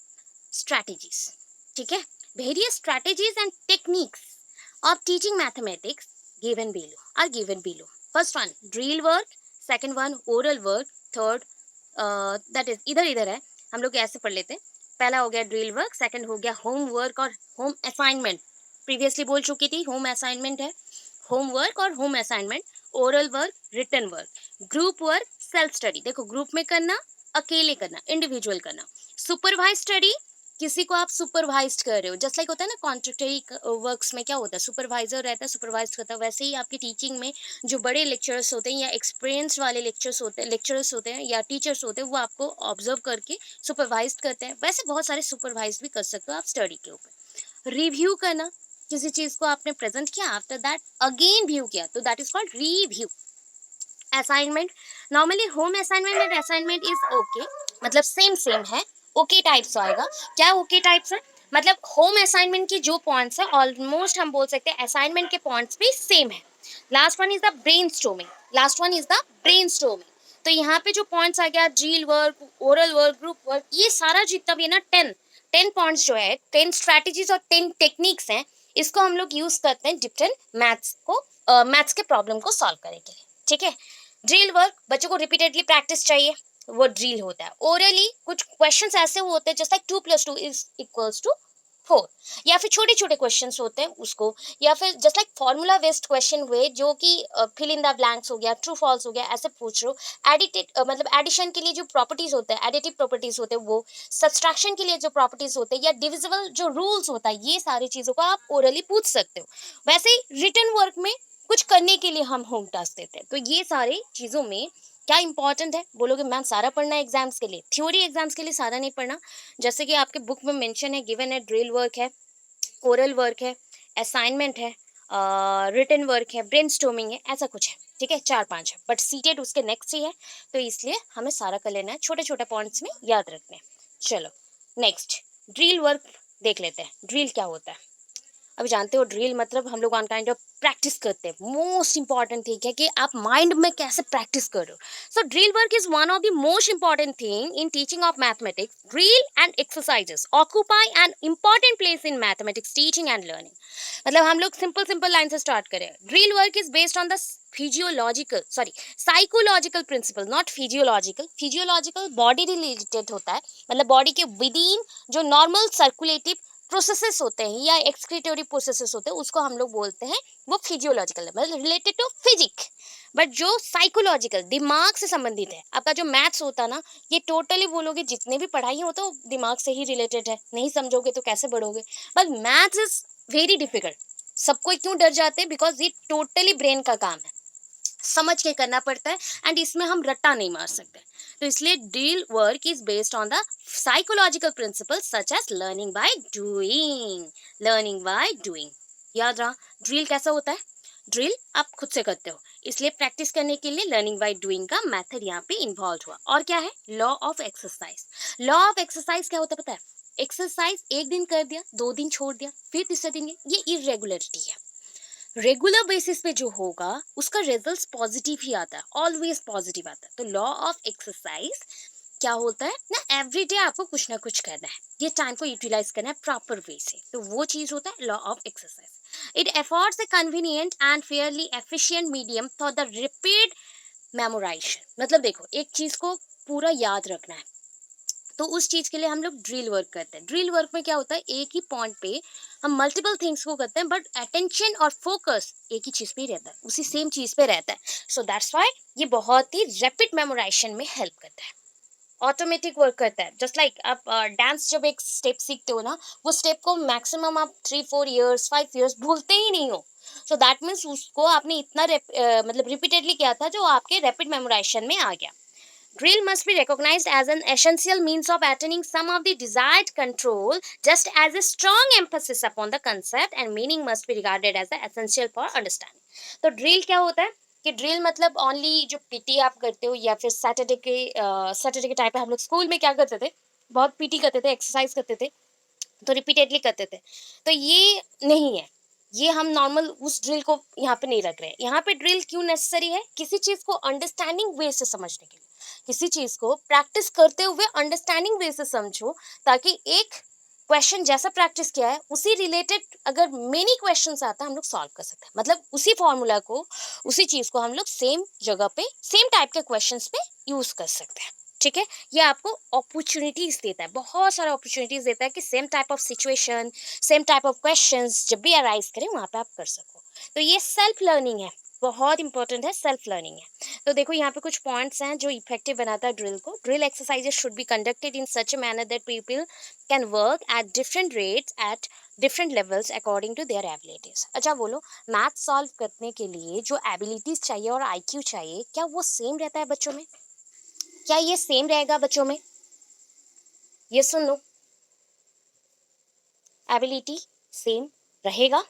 strategies, ठीक है। Various strategies and techniques of teaching mathematics given below are given below. First one drill work, second one oral work, third that is इधर इधर है, हम लोग ऐसे पढ़ लेते हैं। पहला हो गया ड्रिल वर्क, सेकंड हो गया होम वर्क और होम असाइनमेंट, प्रीवियसली बोल चुकी थी, होम असाइनमेंट है, होम वर्क और home assignment, oral work, written work, group work, self study, देखो ग्रुप में करना, अकेले करना, इंडिविजुअल करना, सुपरवाइज स्टडी, किसी को आप सुपरवाइज कर रहे हो, जस्ट लाइक होता है ना कॉन्ट्रेक्टरी वर्क्स में क्या होता है, सुपरवाइजर रहता है, सुपरवाइज करता है, वैसे ही आपके टीचिंग में जो बड़े लेक्चरर्स होते हैं या एक्सपीरियंस वाले लेक्चरर्स होते हैं या टीचर्स होते हैं, वो आपको ऑब्जर्व करके सुपरवाइज करते हैं, वैसे बहुत सारे सुपरवाइज भी कर सकते हो आप स्टडी के ऊपर। रिव्यू करना, किसी चीज को आपने प्रेजेंट किया, आफ्टर दैट अगेन व्यू किया, तो that is called review. Assignment, normally home assignment and assignment is okay, मतलब सेम सेम है, ओके टाइप्स आएगा। क्या ओके टाइप्स है, मतलब होम असाइनमेंट के जो पॉइंट्स है ऑलमोस्ट हम बोल सकते हैं असाइनमेंट के पॉइंट्स भी सेम है। Last one is the brainstorming, last one is the brainstorming, तो यहाँ पे जो पॉइंट्स आ गया, drill work, oral work, group work, ये सारा जितना भी है ना, 10 पॉइंट्स जो है, 10 स्ट्रैटेजीज और 10 टेक्निक्स हैं, इसको हम लोग यूज करते हैं डिफरेंट मैथ्स को, मैथ्स के प्रॉब्लम को सॉल्व करने के लिए, ठीक है। ड्रिल वर्क, बच्चों को रिपीटेडली प्रैक्टिस चाहिए, वो ड्रिल होता है। ओरली कुछ क्वेश्चंस ऐसे होते हैं just like 2 + 2 is equals to 4, या फिर छोटे छोटे क्वेश्चंस होते हैं उसको, या फिर just like formula based question हुए जो कि फिल इन द ब्लैंक्स हो गया, ट्रू फॉल्स हो गया, ऐसे पूछ रहे हो। एडिटेड मतलब एडिशन के लिए जो प्रॉपर्टीज होते हैं, एडिटिव प्रॉपर्टीज होते हैं वो, सब्सट्रैक्शन के लिए जो प्रॉपर्टीज होते हैं, या डिविजिबल जो रूल्स होता है, ये सारी चीजों को आप ओरली पूछ सकते हो। वैसे ही रिटर्न वर्क में कुछ करने के लिए हम होम टास्क देते हैं, तो ये सारे चीजों में क्या इंपॉर्टेंट है, बोलोगे मैम सारा पढ़ना है एग्जाम्स के लिए, थ्योरी एग्जाम्स के लिए सारा नहीं पढ़ना, जैसे कि आपके बुक में मेंशन है, गिवन है, ड्रिल वर्क है, ओरल वर्क है, असाइनमेंट है, रिटन वर्क है, ब्रेनस्टॉर्मिंग है, ऐसा कुछ है, ठीक है, 4-5 है, बट सीटेड उसके नेक्स्ट ही है, तो इसलिए हमें सारा कर लेना है, छोटे छोटे पॉइंट्स में याद रखने हैं। चलो नेक्स्ट ड्रिल वर्क देख लेते हैं, ड्रिल क्या होता है। अभी जानते हो ड्रिल मतलब हम लोग ऑन काइंड ऑफ प्रैक्टिस करते हैं, मोस्ट इंपॉर्टेंट थिंग है कि आप माइंड में कैसे प्रैक्टिस कर रहे हो। So drill work is one of the most important thing in teaching of mathematics. Drill and exercises occupy an important place in mathematics teaching and learning. मतलब हम लोग सिंपल सिंपल लाइन से start करें, drill work is based on the physiological sorry psychological principle, not physiological, physiological body related होता है, मतलब body के with in जो नॉर्मल सर्कुलेटिव प्रोसेसेस होते हैं या एक्सक्रीटोरी प्रोसेसेस होते हैं, उसको हम लोग बोलते हैं वो फिजियोलॉजिकल, मतलब रिलेटेड टू फिजिक। बट जो साइकोलॉजिकल दिमाग से संबंधित है, आपका जो मैथ्स होता है ना, ये टोटली बोलोगे जितने भी पढ़ाई होता है वो दिमाग से ही रिलेटेड है, नहीं समझोगे तो कैसे बढ़ोगे। But maths is very difficult, सबको क्यों डर जाते हैं, बिकॉज ये टोटली ब्रेन का काम है, समझ के करना पड़ता है, एंड इसमें हम रट्टा नहीं मार सकते, तो इसलिए drill work is based on the psychological principle such as learning by doing, learning by doing. याद रहा ड्रिल कैसा होता है, ड्रिल आप खुद से करते हो, इसलिए प्रैक्टिस करने के लिए लर्निंग बाय डूइंग का मेथड यहाँ पे इन्वॉल्व हुआ। और क्या है, law of exercise. Law of exercise क्या होता है पता है, एक्सरसाइज एक दिन कर दिया, 2 दिन छोड़ दिया, फिर तीसरे दिन, ये इरेगुलरिटी है। रेगुलर बेसिस पे जो होगा उसका रिजल्ट पॉजिटिव ही आता है, ऑलवेज पॉजिटिव आता है। तो लॉ ऑफ एक्सरसाइज क्या होता है ना, एवरी डे आपको कुछ ना कुछ करना है, ये टाइम को यूटिलाइज करना है प्रॉपर वे से, तो वो चीज होता है law of exercise. It affords a convenient and Fairlie efficient medium for the repeat memorisation. मतलब देखो एक चीज को पूरा याद रखना है, तो उस चीज के लिए हम लोग ड्रिल वर्क करते हैं। ड्रिल वर्क में क्या होता है, एक ही पॉइंट पे हम मल्टीपल थिंग्स को करते हैं, बट अटेंशन और फोकस एक ही चीज पे ही रहता है, उसी सेम चीज पे रहता है। सो दैट्स व्हाई ये बहुत ही रैपिड मेमोराइजेशन में हेल्प करता है। ऑटोमेटिक वर्क करता है। जस्ट लाइक आप डांस जब एक स्टेप सीखते हो ना, वो स्टेप को मैक्सिमम आप 3 4 ईयर्स 5 ईयर्स भूलते ही नहीं हो। सो दैट मीन्स उसको आपने इतना मतलब रिपीटेडली किया था जो आपके रैपिड मेमोराइजेशन में आ गया। Drill must be recognized as an essential means of attaining some of the desired control, just as a strong emphasis upon the concept and meaning must be regarded as essential for understanding. तो drill क्या होता है कि drill मतलब only जो PT आप करते हो या फिर सैटरडे के टाइम पे हम लोग स्कूल में क्या करते थे, बहुत पीटी करते थे, एक्सरसाइज करते थे, तो रिपीटेडली करते थे। तो ये नहीं है, ये हम नॉर्मल उस ड्रिल को यहाँ पे नहीं रख रहे हैं। यहाँ पे ड्रिल क्यों नेसेसरी है? किसी चीज को अंडरस्टैंडिंग वे से समझने के लिए, किसी चीज को प्रैक्टिस करते हुए अंडरस्टैंडिंग वे से समझो, ताकि एक क्वेश्चन जैसा प्रैक्टिस किया है उसी रिलेटेड अगर मेनी क्वेश्चंस आता है हम लोग सॉल्व कर सकते हैं। मतलब उसी फॉर्मूला को, उसी चीज को हम लोग सेम जगह पे सेम टाइप के क्वेश्चंस पे यूज कर सकते हैं। ठीक है, ये आपको अपॉर्चुनिटीज देता है, बहुत सारा अपॉर्चुनिटीज देता है कि same type of situation, same type of questions जब भी अराइज करें वहां पे आप कर सको। तो ये सेल्फ लर्निंग है, बहुत इंपॉर्टेंट है, सेल्फ लर्निंग है। तो देखो यहाँ पे कुछ पॉइंट्स हैं जो इफेक्टिव बनाता है ड्रिल को। Drill exercises should be conducted in such a manner that people can work at different rates at different levels according to their abilities. अच्छा बोलो, मैथ सॉल्व करने के लिए जो एबिलिटीज चाहिए और आईक्यू चाहिए, क्या वो सेम रहता है बच्चों में? क्या ये सेम रहेगा बच्चों में? ये सुन लो, एबिलिटी सेम रहेगा?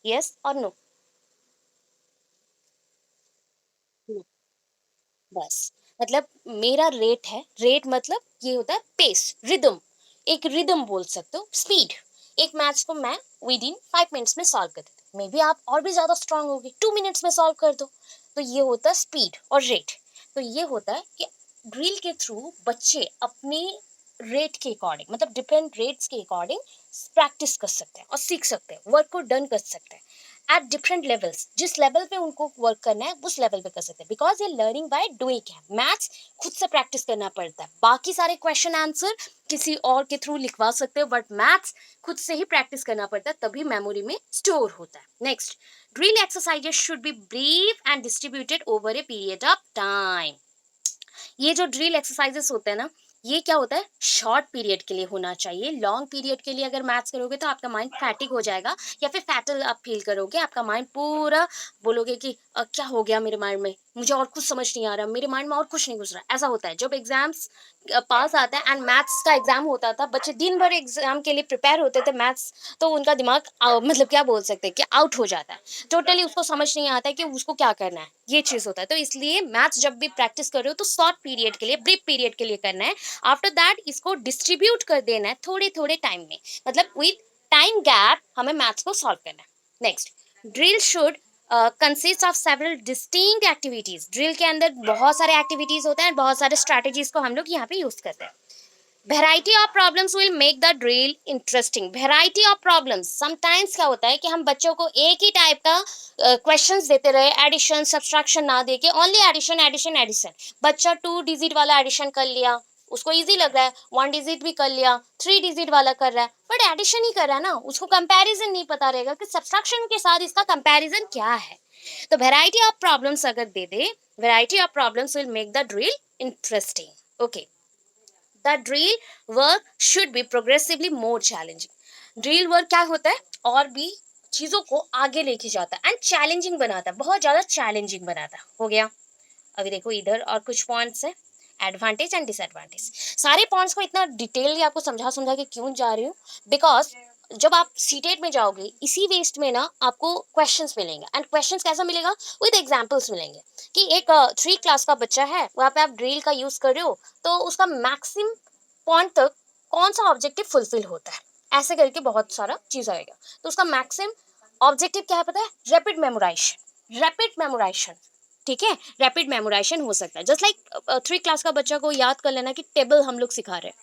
यस और नो? बस, मतलब मेरा रेट है, रेट मतलब ये होता है पेस, रिदम, एक रिदम बोल सकते हो, स्पीड। एक मैथ्स को मैं विद इन 5 मिनट्स में सॉल्व कर देती हूँ, मे बी आप और भी ज्यादा स्ट्रांग होगी, 2 मिनट्स में सॉल्व कर दो। तो ये होता है स्पीड और रेट। तो ये होता है कि ड्रिल के थ्रू बच्चे अपने रेट के अकॉर्डिंग, मतलब डिफरेंट रेट्स के अकॉर्डिंग प्रैक्टिस कर सकते हैं और सीख सकते हैं, वर्क को डन कर सकते हैं एट डिफरेंट लेवल्स। जिस लेवल पे उनको वर्क करना है उस लेवल पे कर सकते हैं, बिकॉज ये लर्निंग बाय डूइंग है। मैथ्स खुद से प्रैक्टिस करना पड़ता है, बाकी सारे क्वेश्चन आंसर किसी और के थ्रू लिखवा सकते हो, बट मैथ्स खुद से ही प्रैक्टिस करना पड़ता है, तभी मेमोरी में स्टोर होता है। Next, drill exercises should B brief and distributed over a period of time. ये जो ड्रिल एक्सरसाइजेस होते हैं ना, ये क्या होता है, शॉर्ट पीरियड के लिए होना चाहिए। लॉन्ग पीरियड के लिए अगर मैथ्स करोगे तो आपका माइंड फैटिक हो जाएगा, या फिर फैटल आप फील करोगे, आपका माइंड पूरा बोलोगे कि क्या हो गया मेरे माइंड में, मुझे और कुछ समझ नहीं आ रहा, मेरे माइंड में और कुछ नहीं घुस रहा। ऐसा होता है जब एग्जाम्स पास आता है एंड मैथ्स का एग्जाम होता था, बच्चे दिन भर एग्जाम के लिए प्रिपेयर होते थे मैथ्स, तो उनका दिमाग मतलब क्या बोल सकते हैं कि आउट हो जाता है, टोटली उसको समझ नहीं आता है कि उसको क्या करना है, ये चीज होता है। तो इसलिए मैथ्स जब भी प्रैक्टिस कर रहे हो तो शॉर्ट पीरियड के लिए, ब्रीफ पीरियड के लिए करना है। आफ्टर दैट इसको डिस्ट्रीब्यूट कर देना है थोड़े थोड़े टाइम में, मतलब विद टाइम गैप हमें मैथ्स को सॉल्व करना है। Next, drill should consist of several distinct activities. Drill के अंदर बहुत सारे एक्टिविटीज होते हैं, बहुत सारे स्ट्रैटेजीज को हम लोग यहाँ पे यूज करते हैं। Variety of problems will make the drill interesting. Variety of problems, sometimes क्या होता है कि हम बच्चों को एक ही टाइप का क्वेश्चंस देते रहे, एडिशन सब्सट्रैक्शन ना देके ओनली एडिशन एडिशन एडिशन। बच्चा 2 डिजिट वाला एडिशन कर लिया, उसको इजी लग रहा है, 1 डिजिट भी कर लिया, 3 डिजिट वाला कर रहा है, बट एडिशन ही कर रहा है ना, उसको कंपैरिजन नहीं पता रहेगा कि सब्सट्रैक्शन के साथ इसका कंपैरिजन क्या है। तो वेराइटी ऑफ प्रॉब्लम्स अगर दे दे, variety of problems will make the drill interesting. Okay, the drill work should be progressively more challenging. Drill work क्या होता है, और भी चीजों को आगे लेके जाता है एंड चैलेंजिंग बनाता है, बहुत ज्यादा चैलेंजिंग बनाता है। हो गया, अभी देखो इधर और कुछ पॉइंट्स है, एडवांटेज एंड डिसएडवांटेज। सारे पॉइंट्स को इतना डिटेलली आपको समझा समझा के क्यों जा रही हूँ, बिकॉज जब आप सीटेट में जाओगे इसी वेस्ट में ना आपको क्वेश्चंस मिलेंगे, एंड क्वेश्चंस कैसा मिलेगा, विद एग्जांपल्स मिलेंगे। कि एक 3 क्लास का बच्चा है, वहाँ पे आप ड्रिल का यूज कर रहे हो, तो उसका मैक्सिमम पॉइंट तक कौन सा ऑब्जेक्टिव फुलफिल होता है, ऐसे करके बहुत सारा चीज आएगा। तो उसका मैक्सिमम ऑब्जेक्टिव क्या है पता है, रैपिड मेमोराइजेशन, रैपिड मेमोराइजेशन। ठीक है, रैपिड मेमोराइजेशन हो सकता है। जस्ट लाइक 3 क्लास का बच्चा को याद कर लेना कि टेबल हम लोग सिखा रहे हैं,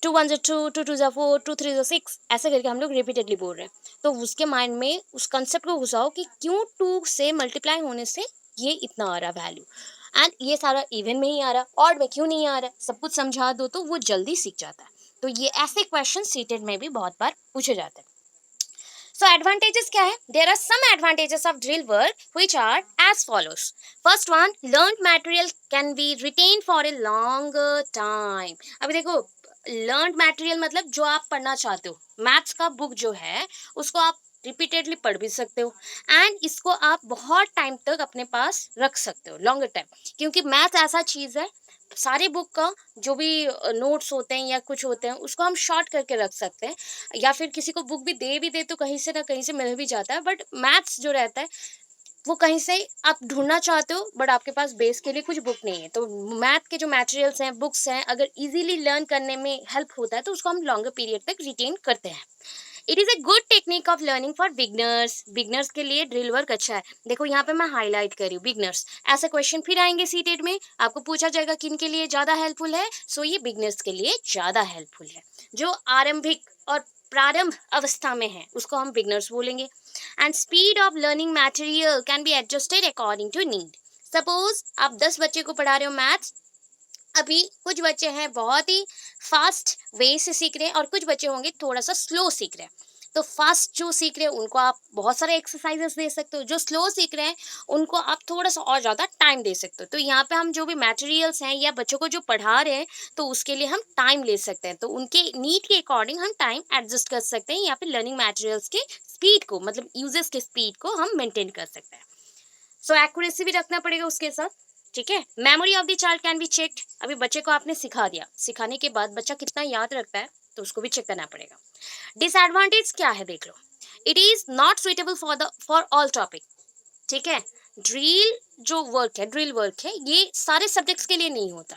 2 1 2, 2 2 4, 2 3 6, ऐसे करके हम लोग रिपीटेडली बोल रहे हैं। तो उसके माइंड में उस कंसेप्ट को घुसाओ कि क्यों 2 से मल्टीप्लाई होने से ये इतना आ रहा वैल्यू, एंड ये सारा इवन में ही आ रहा, ऑड में क्यों नहीं आ रहा, सब कुछ समझा दो तो वो जल्दी सीख जाता है। तो ये ऐसे क्वेश्चन सीटेड में भी बहुत बार पूछे जाते हैं। सो एडवांटेजेस क्या है? There are some advantages of drill work which are as follows. First one, learn material can be retain for a long time. अभी देखो, लर्न मटेरियल मतलब जो आप पढ़ना चाहते हो, मैथ्स का बुक जो है उसको आप रिपीटेडली पढ़ भी सकते हो, एंड इसको आप बहुत टाइम तक अपने पास रख सकते हो, लॉन्गर टाइम. क्योंकि मैथ ऐसा चीज़ है, सारे बुक का जो भी नोट्स होते हैं या कुछ होते हैं उसको हम शॉर्ट करके रख सकते हैं, या फिर किसी को बुक भी दे तो कहीं से ना कहीं से मिल भी जाता है. बट मैथ्स जो रहता है वो कहीं से आप ढूंढना चाहते हो, बट आपके पास बेस के लिए कुछ बुक नहीं है, तो मैथ के जो मटेरियल्स हैं, बुक्स हैं, अगर इजीली लर्न करने में हेल्प होता है तो उसको हम लॉन्गर पीरियड तक रिटेन करते हैं. It is a good technique of learning for beginners. Beginners के लिए ड्रिल वर्क अच्छा है. देखो यहाँ पे मैं हाईलाइट कर रही हूँ बिगनर्स. ऐसे क्वेश्चन फिर आएंगे सीटेट में, आपको पूछा जाएगा किन के लिए ज़्यादा हेल्पफुल है. सो ये बिगनर्स के लिए ज़्यादा हेल्पफुल है. जो आरंभिक और प्रारंभ अवस्था में है उसको हम बिगनर्स बोलेंगे. And speed of learning material can be adjusted according to need. Suppose आप 10 बच्चे को पढ़ा रहे हो मैथ्स. अभी कुछ बच्चे हैं बहुत ही फास्ट वे से सीख रहे हैं और कुछ बच्चे होंगे थोड़ा सा स्लो सीख रहे हैं. तो फास्ट जो सीख रहे हैं उनको आप बहुत सारे एक्सरसाइजेस दे सकते हो, जो स्लो सीख रहे हैं उनको आप थोड़ा सा और ज़्यादा टाइम दे सकते हो. तो यहाँ पे हम जो भी मटेरियल्स हैं या बच्चों को जो पढ़ा रहे हैं तो उसके लिए हम टाइम ले सकते हैं. तो उनके नीड के अकॉर्डिंग हम टाइम एडजस्ट कर सकते हैं. यहाँ पे लर्निंग मटेरियल्स के स्पीड को, मतलब यूजेस के स्पीड को हम मेंटेन कर सकते हैं. सो एक्यूरेसी भी रखना पड़ेगा उसके साथ. ठीक है. Memory of the child can be checked. अभी बच्चे को आपने सिखा दिया, सिखाने के बाद बच्चा कितना याद रखता है तो उसको भी चेक करना पड़ेगा. डिसएडवांटेज क्या है देख लो. It is not suitable for all topic. ठीक है. ड्रिल जो वर्क है, ड्रिल वर्क है, ये सारे सब्जेक्ट्स के लिए नहीं होता.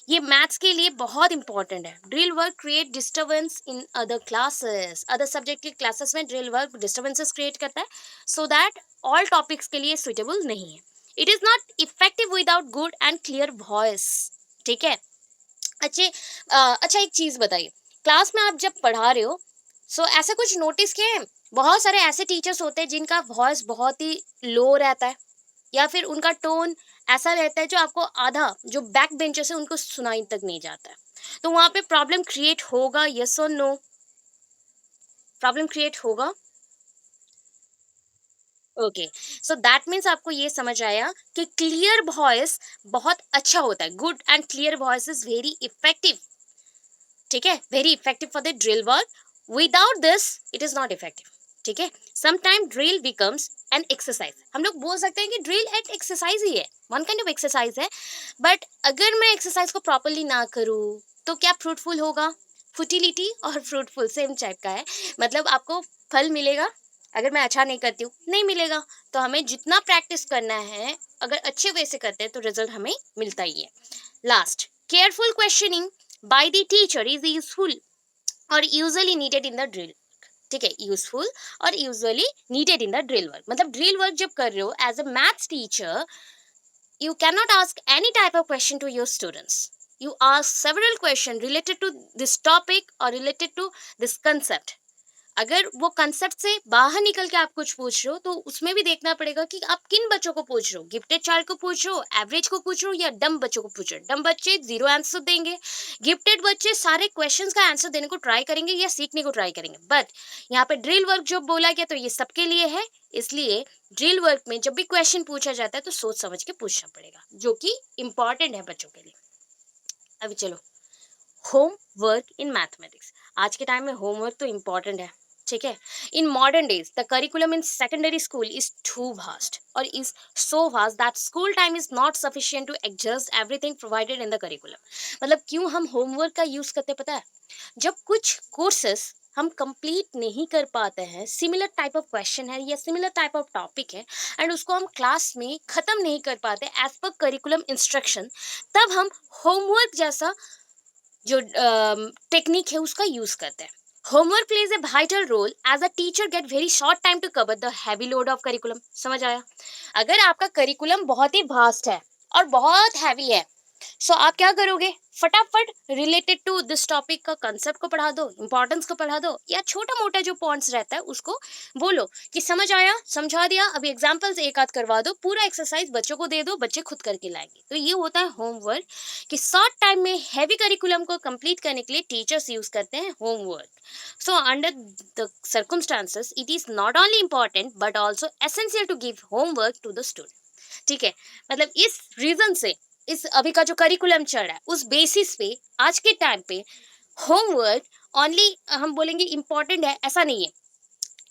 ये मैथ्स के लिए बहुत इंपॉर्टेंट है. Drill work create disturbance in other classes. Other subject के क्लासेस में ड्रिल वर्क डिस्टर्बेंसेस क्रिएट करता है, सो दैट ऑल टॉपिक्स के लिए सुइटेबल नहीं है. It is not effective without good and clear voice. ठीक है. अच्छे अच्छा एक चीज़ बताइए, क्लास में आप जब पढ़ा रहे हो, सो ऐसा कुछ नोटिस किया है, बहुत सारे ऐसे टीचर्स होते हैं जिनका वॉइस बहुत ही लो रहता है, या फिर उनका टोन ऐसा रहता है जो आपको आधा जो बैक बेंचर्स है उनको सुनाई तक नहीं जाता है. तो वहाँ पे प्रॉब्लम क्रिएट होगा, यस और नो? प्रॉब्लम क्रिएट होगा. ओके. सो दैट मीन्स आपको ये समझ आया कि क्लियर वॉइस बहुत अच्छा होता है. Good and clear voice is very effective. ठीक है. Very effective for the drill work. Without this it is not effective. ठीक है. Sometime drill becomes an exercise. हम लोग बोल सकते हैं कि ड्रिल एक एक्सरसाइज ही है, वन काइंड ऑफ एक्सरसाइज है. बट अगर मैं एक्सरसाइज को प्रॉपरली ना करूँ तो क्या फ्रूटफुल होगा? फुटिलिटी और फ्रूटफुल सेम टाइप का है. मतलब आपको फल मिलेगा, अगर मैं अच्छा नहीं करती हूँ नहीं मिलेगा. तो हमें जितना प्रैक्टिस करना है, अगर अच्छे वे से करते हैं तो रिजल्ट हमें मिलता ही है. Last, careful questioning by the teacher is useful और usually needed in the drill. ठीक है. यूजफुल और usually needed in the drill work. मतलब ड्रिल वर्क जब कर रहे हो as a maths teacher, you cannot ask any type of question to your students. You ask several questions related to this topic or related to this concept. अगर वो concept से बाहर निकल के आप कुछ पूछ रहे हो तो उसमें भी देखना पड़ेगा कि आप किन बच्चों को पूछ रहे हो. गिफ्टेड चाइल्ड को पूछ रहे हो, एवरेज को पूछ रहे हो, या डम बच्चों को पूछ रहे हो. डम बच्चे जीरो आंसर देंगे, गिफ्टेड बच्चे सारे क्वेश्चंस का आंसर देने को ट्राई करेंगे या सीखने को ट्राई करेंगे. बट यहाँ पे ड्रिल वर्क जो बोला गया तो ये सबके लिए है. इसलिए ड्रिल वर्क में जब भी क्वेश्चन पूछा जाता है तो सोच समझ के पूछना पड़ेगा, जो कि इम्पॉर्टेंट है बच्चों के लिए. अभी चलो, होम वर्क इन मैथमेटिक्स. आज के टाइम में होमवर्क तो इम्पॉर्टेंट है. ठीक है. In modern days the curriculum in secondary school is too vast और is so vast that school time is not sufficient to adjust everything provided in the curriculum. मतलब क्यों हम होमवर्क का यूज करते पता है? जब कुछ कोर्सेस हम कंप्लीट नहीं कर पाते हैं, सिमिलर टाइप ऑफ क्वेश्चन है या सिमिलर टाइप ऑफ टॉपिक है, एंड उसको हम क्लास में ख़त्म नहीं कर पाते एज पर करिकुलम इंस्ट्रक्शन, तब हम होमवर्क जैसा जो टेक्निक है उसका यूज करते हैं. Homework plays a vital role as a teacher get very short time to cover the heavy load of curriculum. समझ आया? अगर आपका करिकुलम बहुत ही वास्ट है और बहुत हैवी है सो आप क्या करोगे, फटाफट रिलेटेड टू दिस टॉपिक का कंसेप्ट को पढ़ा दो, इंपॉर्टेंस को पढ़ा दो, या छोटा मोटा जो पॉइंट्स रहता है उसको बोलो कि समझ आया, समझा दिया, अभी एग्जांपल्स एक आध करवा दो, पूरा एक्सरसाइज बच्चों को दे दो, बच्चे खुद करके लाएंगे। तो ये होता है होमवर्क, कि शॉर्ट टाइम में हैवी करिकुलम को कंप्लीट करने के लिए टीचर्स यूज करते हैं homework. So under the circumstances it is not only important but also essential to give homework to the student. ठीक है, मतलब इस रीजन से, इस अभी का जो करिकुलम चल रहा है उस बेसिस पे आज के टाइम पे होमवर्क ओनली हम बोलेंगे इम्पोर्टेंट है ऐसा नहीं है,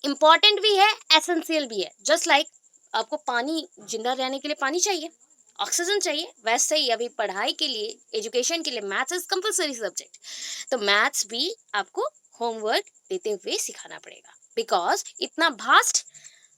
इम्पोर्टेंट भी है, एसेंशियल भी है। जस्ट लाइक आपको पानी, जिंदा रहने के लिए पानी चाहिए, ऑक्सीजन चाहिए, वैसे ही अभी पढ़ाई के लिए, एजुकेशन के लिए मैथ्स इज कंपलसरी सब्जेक्ट। तो मैथ्स भी आपको होमवर्क देते हुए सिखाना पड़ेगा, बिकॉज इतना भास्ट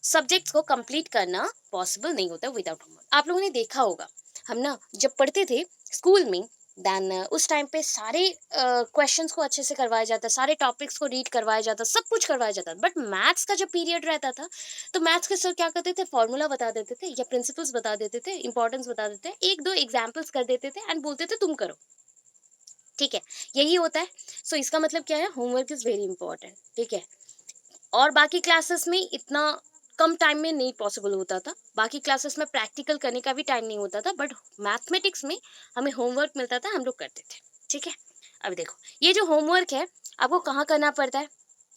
सब्जेक्ट्स को कंप्लीट करना पॉसिबल नहीं होता विदाउट होमवर्क। आप लोगों ने देखा होगा, हम ना जब पढ़ते थे स्कूल में, देन उस टाइम पे सारे क्वेश्चंस को अच्छे से करवाया जाता, सारे टॉपिक्स को रीड करवाया जाता, सब कुछ करवाया जाता। बट मैथ्स का जब पीरियड रहता था तो मैथ्स के सर क्या करते थे, फॉर्मूला बता देते थे या प्रिंसिपल्स बता देते थे, इंपॉर्टेंस बता देते थे, एक दो एग्जाम्पल्स कर देते थे एंड बोलते थे तुम करो। ठीक है, यही होता है। सो इसका मतलब क्या है, होमवर्क इज वेरी इंपॉर्टेंट। ठीक है, और बाकी क्लासेस में इतना कम टाइम में नहीं पॉसिबल होता था, बाकी क्लासेस में प्रैक्टिकल करने का भी टाइम नहीं होता था, बट मैथमेटिक्स में हमें होमवर्क मिलता था, हम लोग करते थे। ठीक है, अब देखो ये जो होमवर्क है आपको कहाँ करना पड़ता है,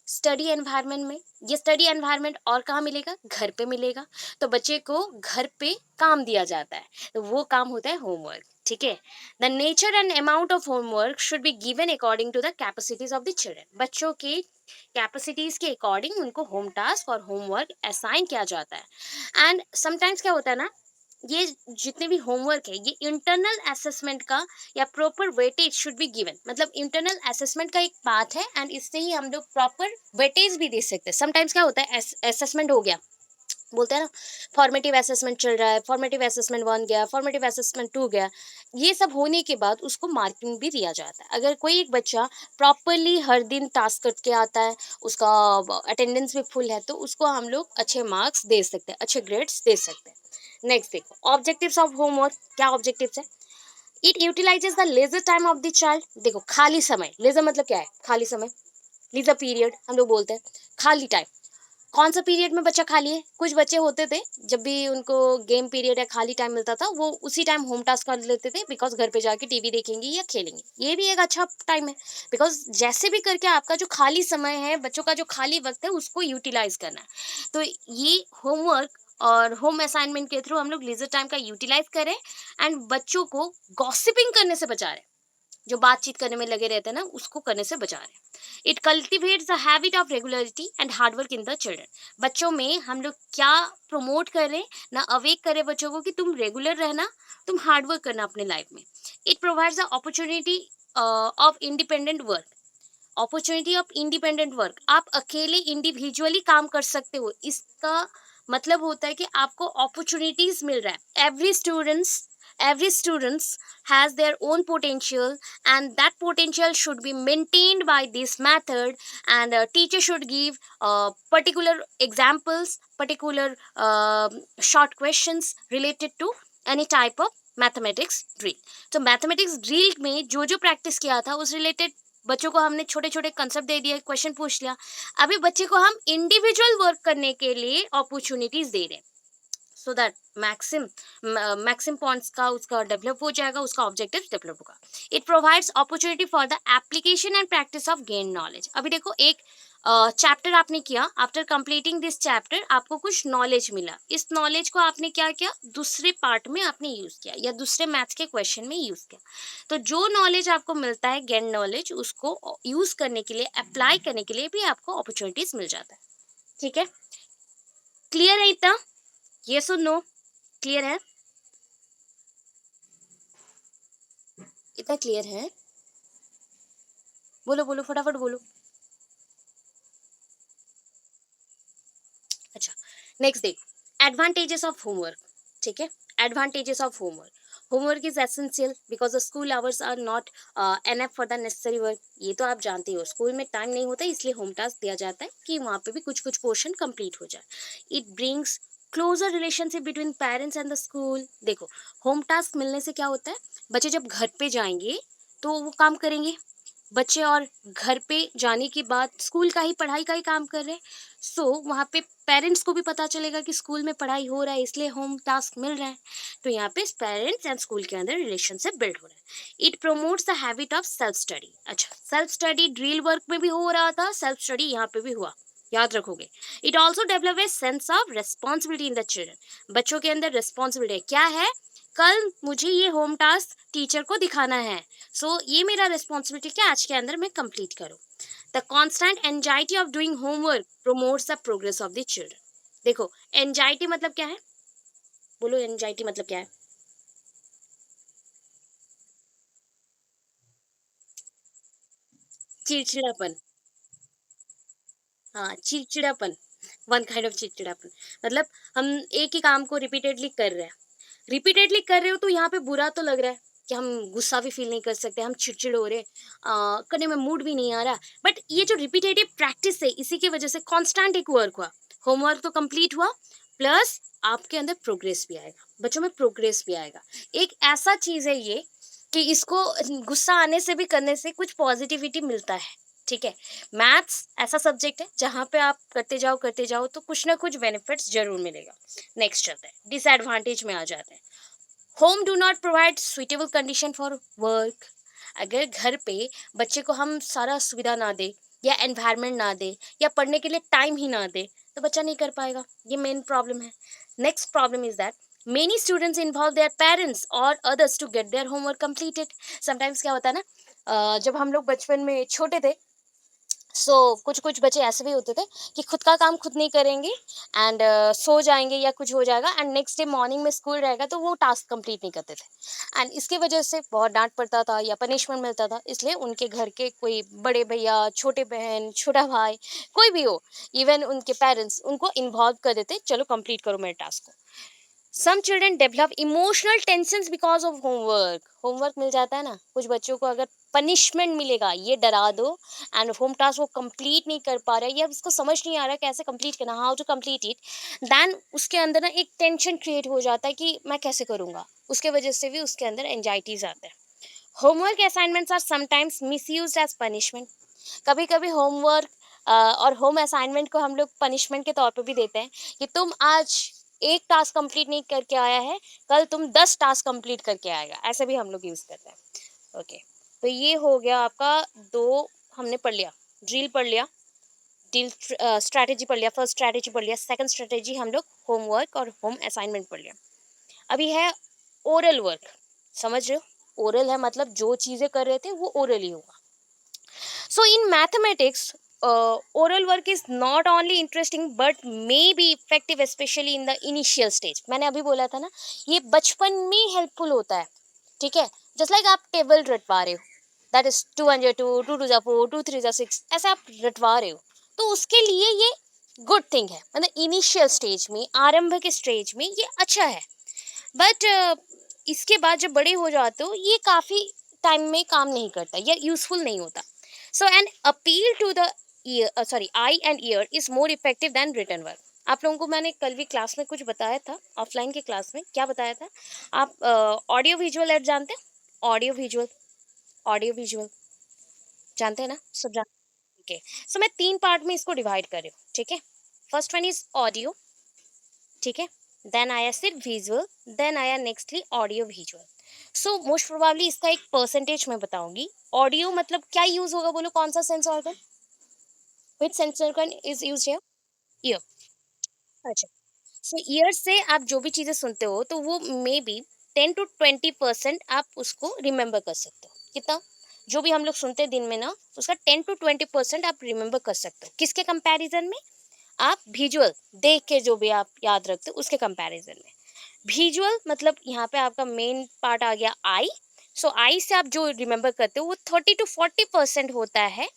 स्टडी एनवायरनमेंट में। ये स्टडी एनवायरनमेंट और कहाँ मिलेगा, घर पे मिलेगा। तो बच्चे को घर पे काम दिया जाता है, तो वो काम होता है होमवर्क। ठीक है, the nature and amount of homework should be given according to the capacities of the children. बच्चों के कैपेसिटीज के अकॉर्डिंग उनको होम टास्क और होमवर्क असाइन किया जाता है। एंड समटाइम्स क्या होता है ना, ये जितने भी होमवर्क है ये इंटरनल असेसमेंट का या proper weightage should be given. मतलब इंटरनल असेसमेंट का एक पार्ट है एंड इससे ही हम लोग प्रॉपर वेटेज भी दे सकते हैं। समटाइम्स क्या होता है, असेसमेंट हो गया, बोलते हैं ना फॉर्मेटिव असेसमेंट चल रहा है, फॉर्मेटिव असेसमेंट 1 गया, फॉर्मेटिव असेसमेंट 2 गया, ये सब होने के बाद उसको मार्किंग भी दिया जाता है। अगर कोई एक बच्चा प्रॉपरली हर दिन टास्क करके आता है, उसका अटेंडेंस भी फुल है, तो उसको हम लोग अच्छे मार्क्स दे सकते हैं, अच्छे ग्रेड्स दे सकते हैं। नेक्स्ट देखो, ऑब्जेक्टिव्स ऑफ होमवर्क। क्या ऑब्जेक्टिव्स है, it utilises the leisure time of the child. देखो खाली समय, लेजर मतलब क्या है, खाली समय, लीजर पीरियड हम लोग बोलते हैं, खाली टाइम। कौन सा पीरियड में बच्चा खाली है, कुछ बच्चे होते थे जब भी उनको गेम पीरियड या खाली टाइम मिलता था वो उसी टाइम होम टास्क कर लेते थे, बिकॉज घर पे जाके टीवी देखेंगे या खेलेंगे। ये भी एक अच्छा टाइम है, बिकॉज जैसे भी करके आपका जो खाली समय है, बच्चों का जो खाली वक्त है उसको यूटिलाइज करना है। तो ये होमवर्क और होम असाइनमेंट के थ्रू हम लोग लीजर टाइम का यूटिलाइज करें एंड बच्चों को गॉसिपिंग करने से बचा रहे हैं, जो बातचीत करने में लगे रहते हैं ना उसको करने से बचा रहे हैं। It cultivates the habit of regularity and hard work in the children. बच्चों में हम लोग क्या प्रमोट करें ना, अवेक करें बच्चों को कि तुम रेगुलर रहना, तुम हार्डवर्क करना अपने लाइफ में। It provides the opportunity of independent work. Opportunity of independent work, आप अकेले इंडिविजुअली काम कर सकते हो, इसका मतलब होता है कि आपको अपॉर्चुनिटीज मिल रहा है। every students has their own potential and that potential should be maintained by this method, and a teacher should give particular examples, particular short questions related to any type of mathematics drill. तो mathematics drill में जो जो practice किया था उस related बच्चों को हमने छोटे छोटे कंसेप्ट दे दिए, क्वेश्चन पूछ लिया। अभी बच्चे को हम इंडिविजुअल वर्क करने के लिए अपॉर्चुनिटीज दे रहे हैं, सो दैट मैक्सिम पॉइंट्स का उसका डेवलप हो जाएगा, उसका ऑब्जेक्टिव डेवलप होगा। It provides opportunity for the application and practice of gain knowledge. अभी देखो एक चैप्टर आपने किया, आफ्टर कंप्लीटिंग दिस चैप्टर आपको कुछ नॉलेज मिला, इस नॉलेज को आपने क्या किया, दूसरे पार्ट में आपने यूज किया या दूसरे मैथ्स के क्वेश्चन में यूज किया। तो जो नॉलेज आपको मिलता है गेन नॉलेज, उसको यूज करने के लिए, अप्लाई करने के लिए भी आपको अपॉर्चुनिटीज मिल जाता है। ठीक है, क्लियर है इतना, यस और नो, क्लियर है, इतना क्लियर है, बोलो बोलो फटाफट बोलो। अच्छा, नेक्स्ट देखो एडवांटेजेस ऑफ होमवर्क। ठीक है, advantages of homework, homework is essential because the school hours are not enough for the necessary work. ये तो आप जानते हो स्कूल में टाइम नहीं होता, इसलिए होम टास्क दिया जाता है कि वहाँ पे भी कुछ कुछ पोर्शन कंप्लीट हो जाए। It brings closer relationship between parents and the school. देखो, होम टास्क मिलने से क्या होता है, बच्चे जब घर पे जाएंगे तो वो काम करेंगे, बच्चे और घर पे जाने के बाद स्कूल का ही पढ़ाई का ही काम कर रहे हैं। सो वहाँ पे पेरेंट्स को भी पता चलेगा कि स्कूल में पढ़ाई हो रहा है, इसलिए होम टास्क मिल रहा है। तो यहाँ पे पेरेंट्स एंड स्कूल के अंदर रिलेशनशिप बिल्ड हो रहा है। It promotes the habit of self study. अच्छा, सेल्फ स्टडी ड्रिल वर्क में भी हो रहा था, सेल्फ स्टडी यहाँ पे भी हुआ, याद रखोगे। It also develop a sense of responsibility in the children. बच्चों के अंदर रेस्पॉन्सिबिलिटी क्या है, कल मुझे ये होम टास्क टीचर को दिखाना है, सो ये मेरा रिस्पॉन्सिबिलिटी क्या आज के अंदर मैं कंप्लीट करूँ। The constant anxiety of doing homework promotes the progress of the children. देखो, एंजाइटी मतलब क्या है, बोलो एंजाइटी मतलब क्या है। चिड़चिड़ापन। हाँ, चिड़चिड़ापन, वन काइंड ऑफ चिड़चिड़ापन। मतलब हम एक ही काम को रिपीटेडली कर रहे हैं, रिपीटेडली कर रहे हो तो यहाँ पे बुरा तो लग रहा है कि हम गुस्सा भी फील नहीं कर सकते, हम चिड़चिड़ हो रहे हैं, करने में मूड भी नहीं आ रहा। बट ये जो रिपीटेटिव प्रैक्टिस है, इसी की वजह से कांस्टेंट एक वर्क हुआ, होमवर्क तो कंप्लीट हुआ, प्लस आपके अंदर प्रोग्रेस भी आएगा, बच्चों में प्रोग्रेस भी आएगा। एक ऐसा चीज है ये कि इसको गुस्सा आने से भी करने से कुछ पॉजिटिविटी मिलता है। ठीक है, मैथ्स ऐसा सब्जेक्ट है जहाँ पे आप करते जाओ तो कुछ ना कुछ बेनिफिट्स जरूर मिलेगा। नेक्स्ट चलते हैं, डिसएडवांटेज में आ जाते हैं। Home do not provide suitable condition for work. अगर घर पे बच्चे को हम सारा सुविधा ना दे, या एनवायरनमेंट ना दे, या पढ़ने के लिए टाइम ही ना दे, तो बच्चा नहीं कर पाएगा, ये मेन प्रॉब्लम है। Next problem is that many students involve their parents और others to get their homework completed. Sometimes क्या होता है ना, जब हम लोग बचपन में छोटे थे, कुछ कुछ बच्चे ऐसे भी होते थे कि खुद का काम खुद नहीं करेंगे, एंड सो जाएंगे या कुछ हो जाएगा, एंड नेक्स्ट डे मॉर्निंग में स्कूल रहेगा तो वो टास्क कंप्लीट नहीं करते थे, एंड इसकी वजह से बहुत डांट पड़ता था या पनिशमेंट मिलता था। इसलिए उनके घर के कोई बड़े भैया, छोटे बहन, छोटा भाई, कोई भी हो, इवन उनके पेरेंट्स उनको इन्वॉल्व कर देते, चलो कंप्लीट करो मेरे टास्क को। Some children develop emotional tension because of homework. Homework मिल जाता है ना, कुछ बच्चों को अगर पनिशमेंट मिलेगा, ये डरा दो, एंड होम टास्क वो कंप्लीट नहीं कर पा रहा है या उसको समझ नहीं आ रहा कैसे कंप्लीट करना, how to complete it, then उसके अंदर ना एक टेंशन क्रिएट हो जाता है कि मैं कैसे करूँगा, उसके वजह से भी उसके अंदर एंजाइटीज आते हैं। Homework assignments are sometimes misused as punishment. कभी कभी होमवर्क और होम असाइनमेंट को हम लोग पनिशमेंट के तौर पे भी देते हैं कि तुम आज एक टास्क कंप्लीट नहीं करके आया है, कल तुम 10 टास्क कंप्लीट करके आएगा, ऐसे भी हम लोग यूज करते हैं। ओके, तो ये हो गया आपका दो, हमने पढ़ लिया, ड्रिल पढ़ लिया, ड्रिल स्ट्रैटेजी पढ़ लिया, फर्स्ट स्ट्रैटेजी पढ़ लिया, सेकंड स्ट्रैटेजी हम लोग होमवर्क और होम असाइनमेंट पढ़ लिया। अभी है ओरल वर्क, समझ रहे हो, ओरल है मतलब जो चीजें कर रहे थे वो ओरली होगा। So in mathematics, oral work is not only interesting but may be effective especially in the initial stage. मैंने अभी बोला था ना, ये बचपन में हेल्पफुल होता है। ठीक है, जस्ट लाइक आप टेबल रटवा रहे हो, दैट इज 2 2 2 2 4 2 3 6, ऐसे आप रटवा रहे हो, तो उसके लिए ये गुड थिंग है, मतलब इनिशियल स्टेज में, आरंभ के स्टेज में ये अच्छा है। बट इसके बाद जब बड़े हो जाते हो ये काफ़ी टाइम में काम नहीं करता या यूजफुल नहीं होता। So an appeal to the eye and ear is more effective than written work. आप लोगों को मैंने कल भी क्लास में कुछ बताया था, ऑफलाइन के क्लास में क्या बताया था, आप ऑडियो विजुअल ऐड जानते हैं, ऑडियो विजुअल, ऑडियो विजुअल जानते हैं ना, सब जानते हैं। ओके, सो मैं 3 पार्ट में इसको डिवाइड कर रही हूँ। ठीक है, फर्स्ट वन इज ऑडियो, ठीक है, देन आया सिर्फ विजुअल, देन आया nextly audio visual. So most probably इसका एक परसेंटेज मैं बताऊंगी। ऑडियो मतलब क्या यूज होगा, बोलो कौन सा sense organ, which sense organ is used here, year. अच्छा, सो ईयर से आप जो भी चीजें सुनते हो तो वो मे बी 10 to 20% आप उसको रिमेम्बर कर सकते हो। कितना, जो भी हम लोग सुनते हैं दिन में ना, उसका 10 to 20% आप रिमेम्बर कर सकते हो। किसके कंपैरिजन में, आप विजुअल देख के जो भी आप याद रखते हो उसके कंपैरिजन में। विजुअल मतलब यहाँ पे आपका मेन पार्ट आ गया आई। सो आई से आप जो रिमेम्बर करते हो वो 30 to 40% होता है,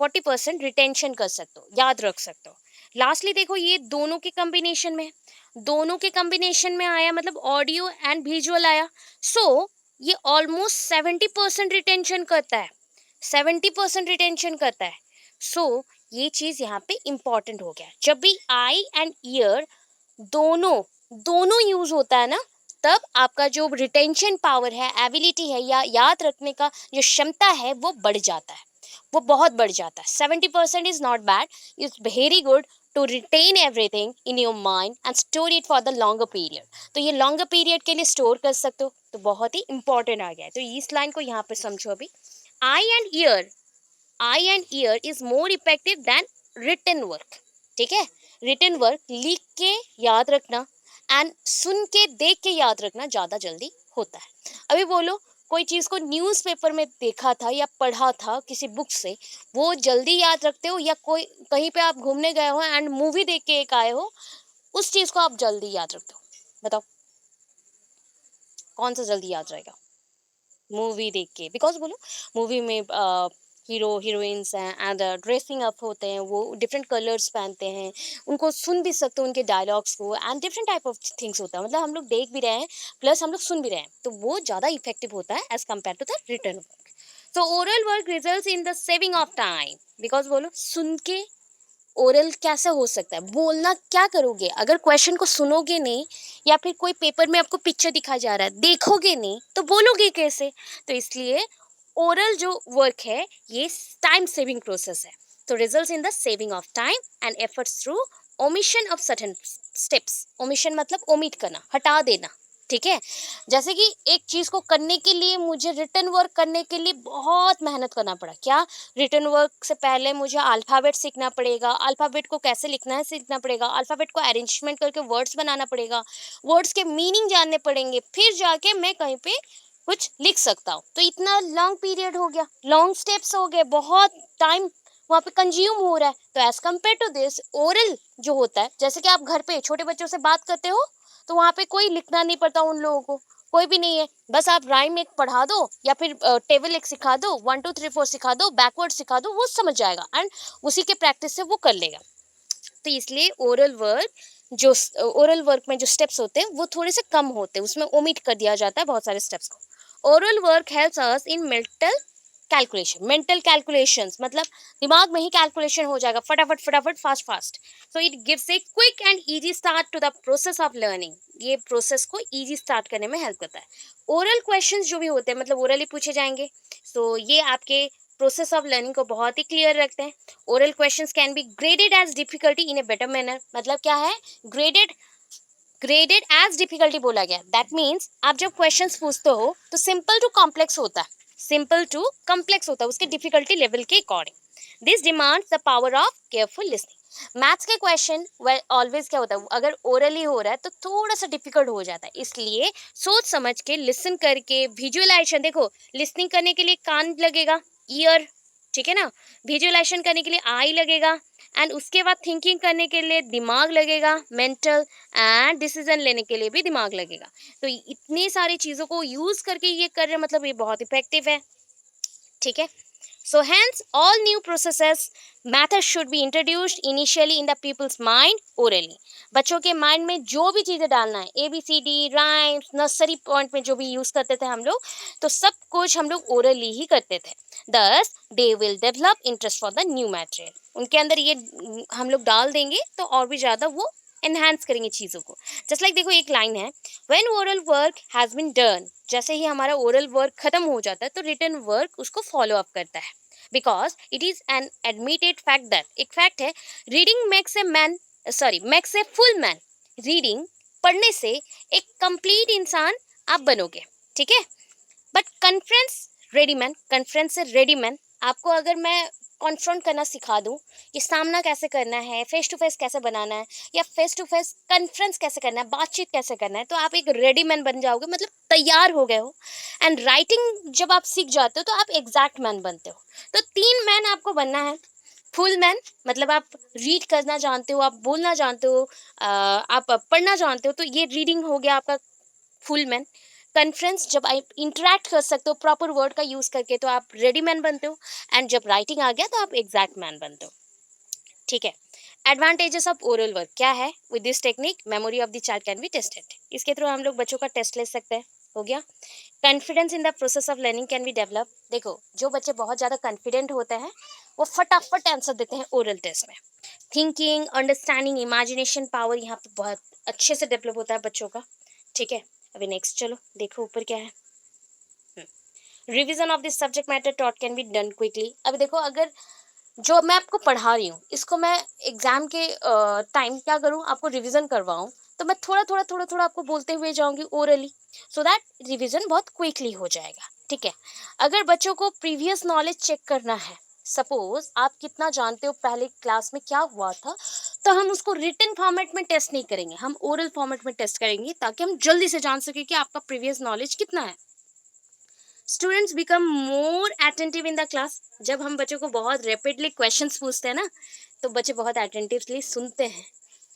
40% रिटेंशन कर सकते हो, याद रख सकते हो। लास्टली देखो, ये दोनों के कॉम्बिनेशन में, दोनों के कॉम्बिनेशन में आया, मतलब ऑडियो एंड विजुअल आया। ये ऑलमोस्ट 70% रिटेंशन करता है, 70% रिटेंशन करता है। ये चीज यहाँ पे इंपॉर्टेंट हो गया। जब भी आई एंड ईयर दोनों दोनों यूज होता है ना, तब आपका जो रिटेंशन पावर है, एबिलिटी है, या याद रखने का जो क्षमता है वो बढ़ जाता है, वो बहुत बढ़ जाता है। 70% is not bad, is very good to retain everything in your mind and store it for the longer period. तो ये लॉन्गर पीरियड के लिए स्टोर कर सकते हो, तो बहुत ही इंपॉर्टेंट आ गया है। तो इस लाइन को यहाँ पे समझो अभी। Eye and ear, eye and ear is more effective than written work. ठीक है, रिटन वर्क लिख के याद रखना एंड सुन के देख के याद रखना ज़्यादा जल्दी होता है। अभी बोलो, कोई चीज़ को न्यूज़पेपर में देखा था या पढ़ा था किसी बुक से, वो जल्दी याद रखते हो, या कोई कहीं पे आप घूमने गए हो एंड मूवी देख के एक आए हो, उस चीज़ को आप जल्दी याद रखते हो? बताओ कौन सा जल्दी याद रहेगा? मूवी देख के, बिकॉज बोलो मूवी में हीरो हीरोइंस हैं एंड ड्रेसिंग अप होते हैं, वो डिफरेंट कलर्स पहनते हैं, उनको सुन भी सकते हो उनके डायलॉग्स को, and different type of things होता है, मतलब हम लोग देख भी रहे हैं प्लस हम लोग सुन भी रहे हैं, तो वो ज़्यादा इफेक्टिव होता है as compare to the written work. तो oral work result in the saving of time, because बोलो सुन के ओरल कैसे हो सकता है, बोलना क्या करोगे अगर क्वेश्चन को सुनोगे नहीं, या फिर कोई पेपर में आपको पिक्चर दिखाया जा रहा है देखोगे नहीं तो बोलोगे कैसे? तो इसलिए ओरल जो वर्क है ये टाइम सेविंग प्रोसेस है। तो results in the saving of time and efforts through omission of certain steps. Omission मतलब ओमिट करना, हटा देना। ठीक है, जैसे कि एक चीज को करने के लिए मुझे रिटर्न वर्क करने के लिए बहुत मेहनत करना पड़ा, क्या रिटर्न वर्क से पहले मुझे अल्फ़ाबेट सीखना पड़ेगा, अल्फ़ाबेट को कैसे लिखना है सीखना पड़ेगा, अल्फ़ाबेट को अरेंजमेंट करके वर्ड्स बनाना पड़ेगा, वर्ड्स के मीनिंग जानने पड़ेंगे, फिर जाके मैं कहीं पे कुछ लिख सकता हूँ। तो इतना लॉन्ग पीरियड हो गया, लॉन्ग स्टेप्स हो गए, बहुत टाइम वहाँ पे कंज्यूम हो रहा है। तो as compare to this oral जो होता है, जैसे कि आप घर पे छोटे बच्चों से बात करते हो, तो वहाँ पे कोई लिखना नहीं पड़ता उन लोगों को, कोई भी नहीं है, बस आप राइम एक पढ़ा दो या फिर टेबल एक सिखा दो, 1 2 3 4 सिखा दो, बैकवर्ड सिखा दो, वो समझ जाएगा एंड उसी के प्रैक्टिस से वो कर लेगा। तो इसलिए ओरल वर्क में जो स्टेप्स होते हैं वो थोड़े से कम होते हैं, उसमें ओमिट कर दिया जाता है बहुत सारे स्टेप्स को। Oral work helps us in mental calculations, मतलब दिमाग में ही कैलकुलेशन हो जाएगा फटाफट फटाफट, fast fast. So it gives a quick and easy start to the process of learning. ये प्रोसेस को इजी स्टार्ट करने में हेल्प करता है। ओरल क्वेश्चंस जो भी होते हैं मतलब ओरली पूछे जाएंगे, सो ये आपके प्रोसेस ऑफ लर्निंग को बहुत ही क्लियर रखते हैं। Oral questions can be graded as difficulty in a better manner, मतलब क्या है ग्रेडेड, ग्रेडेड एज डिफिकल्टी बोला गया, दैट मीन्स आप जब क्वेश्चंस पूछते हो तो सिंपल टू कॉम्प्लेक्स होता है, सिंपल टू कॉम्प्लेक्स होता है उसके डिफिकल्टी लेवल के according. This demands the power of careful listening. Maths के क्वेश्चन ऑलवेज क्या होता है, अगर ओरली हो रहा है तो थोड़ा सा डिफिकल्ट हो जाता है, इसलिए सोच समझ के लिसन करके विजुअलाइजेशन, देखो लिसनिंग करने के लिए कान लगेगा, ईयर, ठीक है ना, विजुअलाइजेशन करने के लिए आई लगेगा, एंड उसके बाद थिंकिंग करने के लिए दिमाग लगेगा, मेंटल, एंड डिसीजन लेने के लिए भी दिमाग लगेगा। तो इतनी सारी चीज़ों को यूज़ करके ये कर रहे हैं, मतलब ये बहुत इफेक्टिव है। ठीक है, so hence all new processes methods should be introduced initially in the people's mind orally। बच्चों के माइंड में जो भी चीज़ें डालना है, ABCD राइम्स नर्सरी पॉइंट में जो भी यूज़ करते थे हम लोग, तो सब कुछ हम लोग ओरली ही करते थे। दस they will develop interest for the new material, उनके अंदर ये हम लोग डाल देंगे तो और भी ज़्यादा वो एनहांस करेंगे चीज़ों को। जस्ट लाइक देखो एक लाइन है, when oral work has been done, जैसे ही हमारा ओरल वर्क खत्म हो जाता है तो रिटन वर्क उसको फॉलो अप करता है, because it is an admitted fact that, एक फैक्ट है, reading makes a full man. Reading पढ़ने से एक कंप्लीट इंसान आप बनोगे। ठीक है, बट कॉन्फ्रेंस से रेडीमैन, आपको अगर मैं कॉन्फ्रंट करना सिखा दूं, ये सामना कैसे करना है, फेस टू फेस कैसे बनाना है, या फेस टू फेस कॉन्फ्रेंस कैसे करना है, बातचीत कैसे करना है, तो आप एक रेडीमैन बन जाओगे, मतलब तैयार हो गए हो। एंड राइटिंग जब आप सीख जाते हो तो आप एग्जैक्ट मैन बनते हो। तो 3 मैन आपको बनना है। फुल मैन मतलब आप रीड करना जानते हो, आप बोलना जानते हो, आप पढ़ना जानते हो, तो ये रीडिंग हो गया आपका फुल मैन। कॉन्फ्रेंस जब आप इंटरेक्ट कर सकते हो प्रॉपर वर्ड का यूज करके तो आप रेडी मैन बनते हो, एंड जब राइटिंग आ गया तो आप एग्जैक्ट मैन बनते हो। ठीक है, एडवांटेजेस ऑफ ओरल वर्क क्या है, with this technique memory of the child can be tested, इसके थ्रू हम लोग बच्चों का टेस्ट ले सकते हैं। हो गया। Confidence in the process of learning can be develop. देखो जो बच्चे बहुत ज़्यादा कॉन्फिडेंट होते हैं वो फटाफट आंसर देते हैं ओरल टेस्ट में। थिंकिंग, अंडरस्टैंडिंग, इमेजिनेशन पावर यहाँ पे बहुत अच्छे से डेवलप होता है बच्चों का। ठीक है, अभी नेक्स्ट चलो देखो ऊपर क्या है। Revision of this subject matter taught can be done quickly. अभी देखो अगर जो मैं आपको पढ़ा रही हूँ इसको मैं एग्जाम के टाइम क्या करूँ, आपको रिवीजन करवाऊँ, तो मैं थोड़ा थोड़ा आपको बोलते हुए जाऊंगी ओरली, सो दैट रिवीजन बहुत क्विकली हो जाएगा। ठीक है, अगर बच्चों को प्रीवियस नॉलेज चेक करना है, सपोज आप कितना जानते हो पहले क्लास में क्या हुआ था, तो हम उसको रिटन फॉर्मेट में टेस्ट नहीं करेंगे, हम ओरल फॉर्मेट में टेस्ट करेंगे ताकि हम जल्दी से जान सके कि आपका प्रीवियस नॉलेज कितना है। Students become more attentive in the class. जब हम बच्चों को बहुत रैपिडली क्वेश्चंस पूछते हैं ना, तो बच्चे बहुत अटेंटिवली सुनते हैं,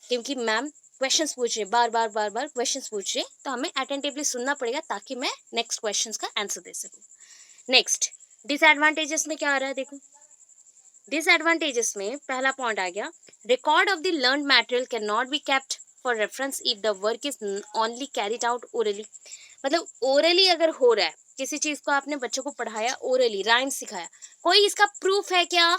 क्योंकि मैम क्वेश्चंस पूछ रहे, बार बार क्वेश्चंस पूछ रहे, तो हमें अटेंटिवली सुनना पड़ेगा ताकि मैं नेक्स्ट क्वेश्चंस का आंसर दे सकूं। नेक्स्ट डिसएडवांटेजेस में क्या आ रहा है देखो। डिसएडवांटेजेस में पहला पॉइंट आ गया, record of the learn material can not be kept for reference if the work is only carried out orally. मतलब ओरली अगर हो रहा है, किसी चीज को आपने बच्चों को पढ़ाया ओरली, राइम सिखाया, कोई इसका प्रूफ है क्या?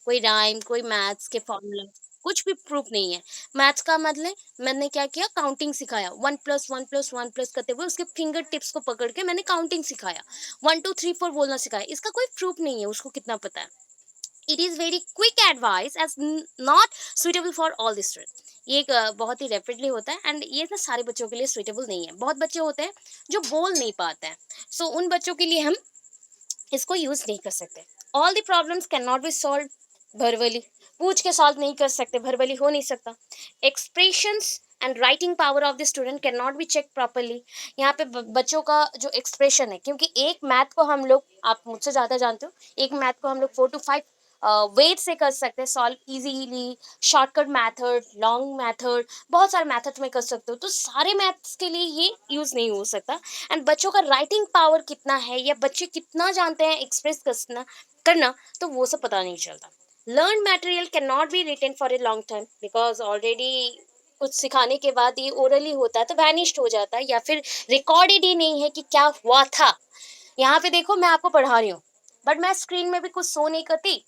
कोई राइम, कोई मैथ्स के फॉर्मूला, कुछ भी प्रूफ नहीं है। मैथ्स का मतलब मैंने क्या किया, काउंटिंग सिखाया, 1+1+1+ करते हुए उसके फिंगर टिप्स को पकड़ के मैंने काउंटिंग सिखाया, 1 2 3 4 बोलना सिखाया, इसका कोई प्रूफ नहीं है उसको कितना पता है। It is very quick advice as not suitable for all the student. ये एक बहुत ही रैपिडली होता है एंड ये ना सारे बच्चों के लिए सुइटेबल नहीं है। बहुत बच्चे होते हैं जो बोल नहीं पाते हैं, सो उन बच्चों के लिए हम इसको यूज नहीं कर सकते। All the problems can not B solve भरवली, पूछ के सॉल्व नहीं कर सकते, भरवली हो नहीं सकता। Expressions and writing power of the student can not be check properly. यहाँ पे बच्चों का जो एक्सप्रेशन है, क्योंकि एक मैथ को हम लोग, आप मुझसे ज़्यादा जानते हो, एक मैथ को हम लोग 4 to 5 वेट से कर सकते हैं solve easily, shortcut method, long method, बहुत सारे मैथड में कर सकते हो, तो सारे मैथ्स के लिए ये यूज़ नहीं हो सकता। एंड बच्चों का राइटिंग पावर कितना है या बच्चे कितना जानते हैं एक्सप्रेस करना करना, तो वो सब पता नहीं चलता। Learn material can not be retain for a long time because already कुछ सिखाने के बाद ये ओरली होता है तो वैनिश्ड हो जाता है, या फिर रिकॉर्डेड ही नहीं है कि क्या हुआ था। यहाँ पे देखो मैं आपको पढ़ा रही हूँ बट मैं स्क्रीन में भी कुछ शो नहीं करती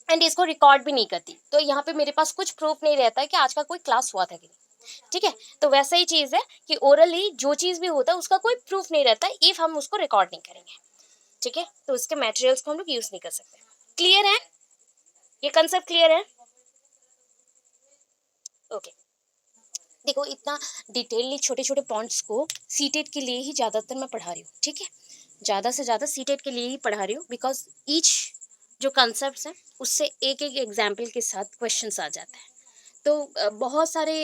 एंड इसको रिकॉर्ड भी नहीं करती, तो यहाँ पे मेरे पास कुछ प्रूफ नहीं रहता है कि आज का कोई क्लास हुआ था कि नहीं। ठीक है, तो वैसा ही चीज़ है कि ओरली जो चीज़ भी होता है उसका कोई प्रूफ नहीं रहता इफ हम उसको रिकॉर्ड नहीं करेंगे। ठीक है, तो उसके मटेरियल्स को हम लोग यूज़ नहीं कर सकते। क्लियर है, ये कंसेप्ट क्लियर है? ओके, देखो इतना डिटेलली छोटे छोटे पॉइंट्स को सीटेट के लिए ही ज़्यादातर मैं पढ़ा रही हूँ। ठीक है, ज़्यादा से ज़्यादा सीटेट के लिए ही पढ़ा रही हूँ बिकॉज ईच जो कंसेप्ट हैं उससे एक एक एग्जाम्पल के साथ क्वेश्चंस आ जाते हैं। तो बहुत सारे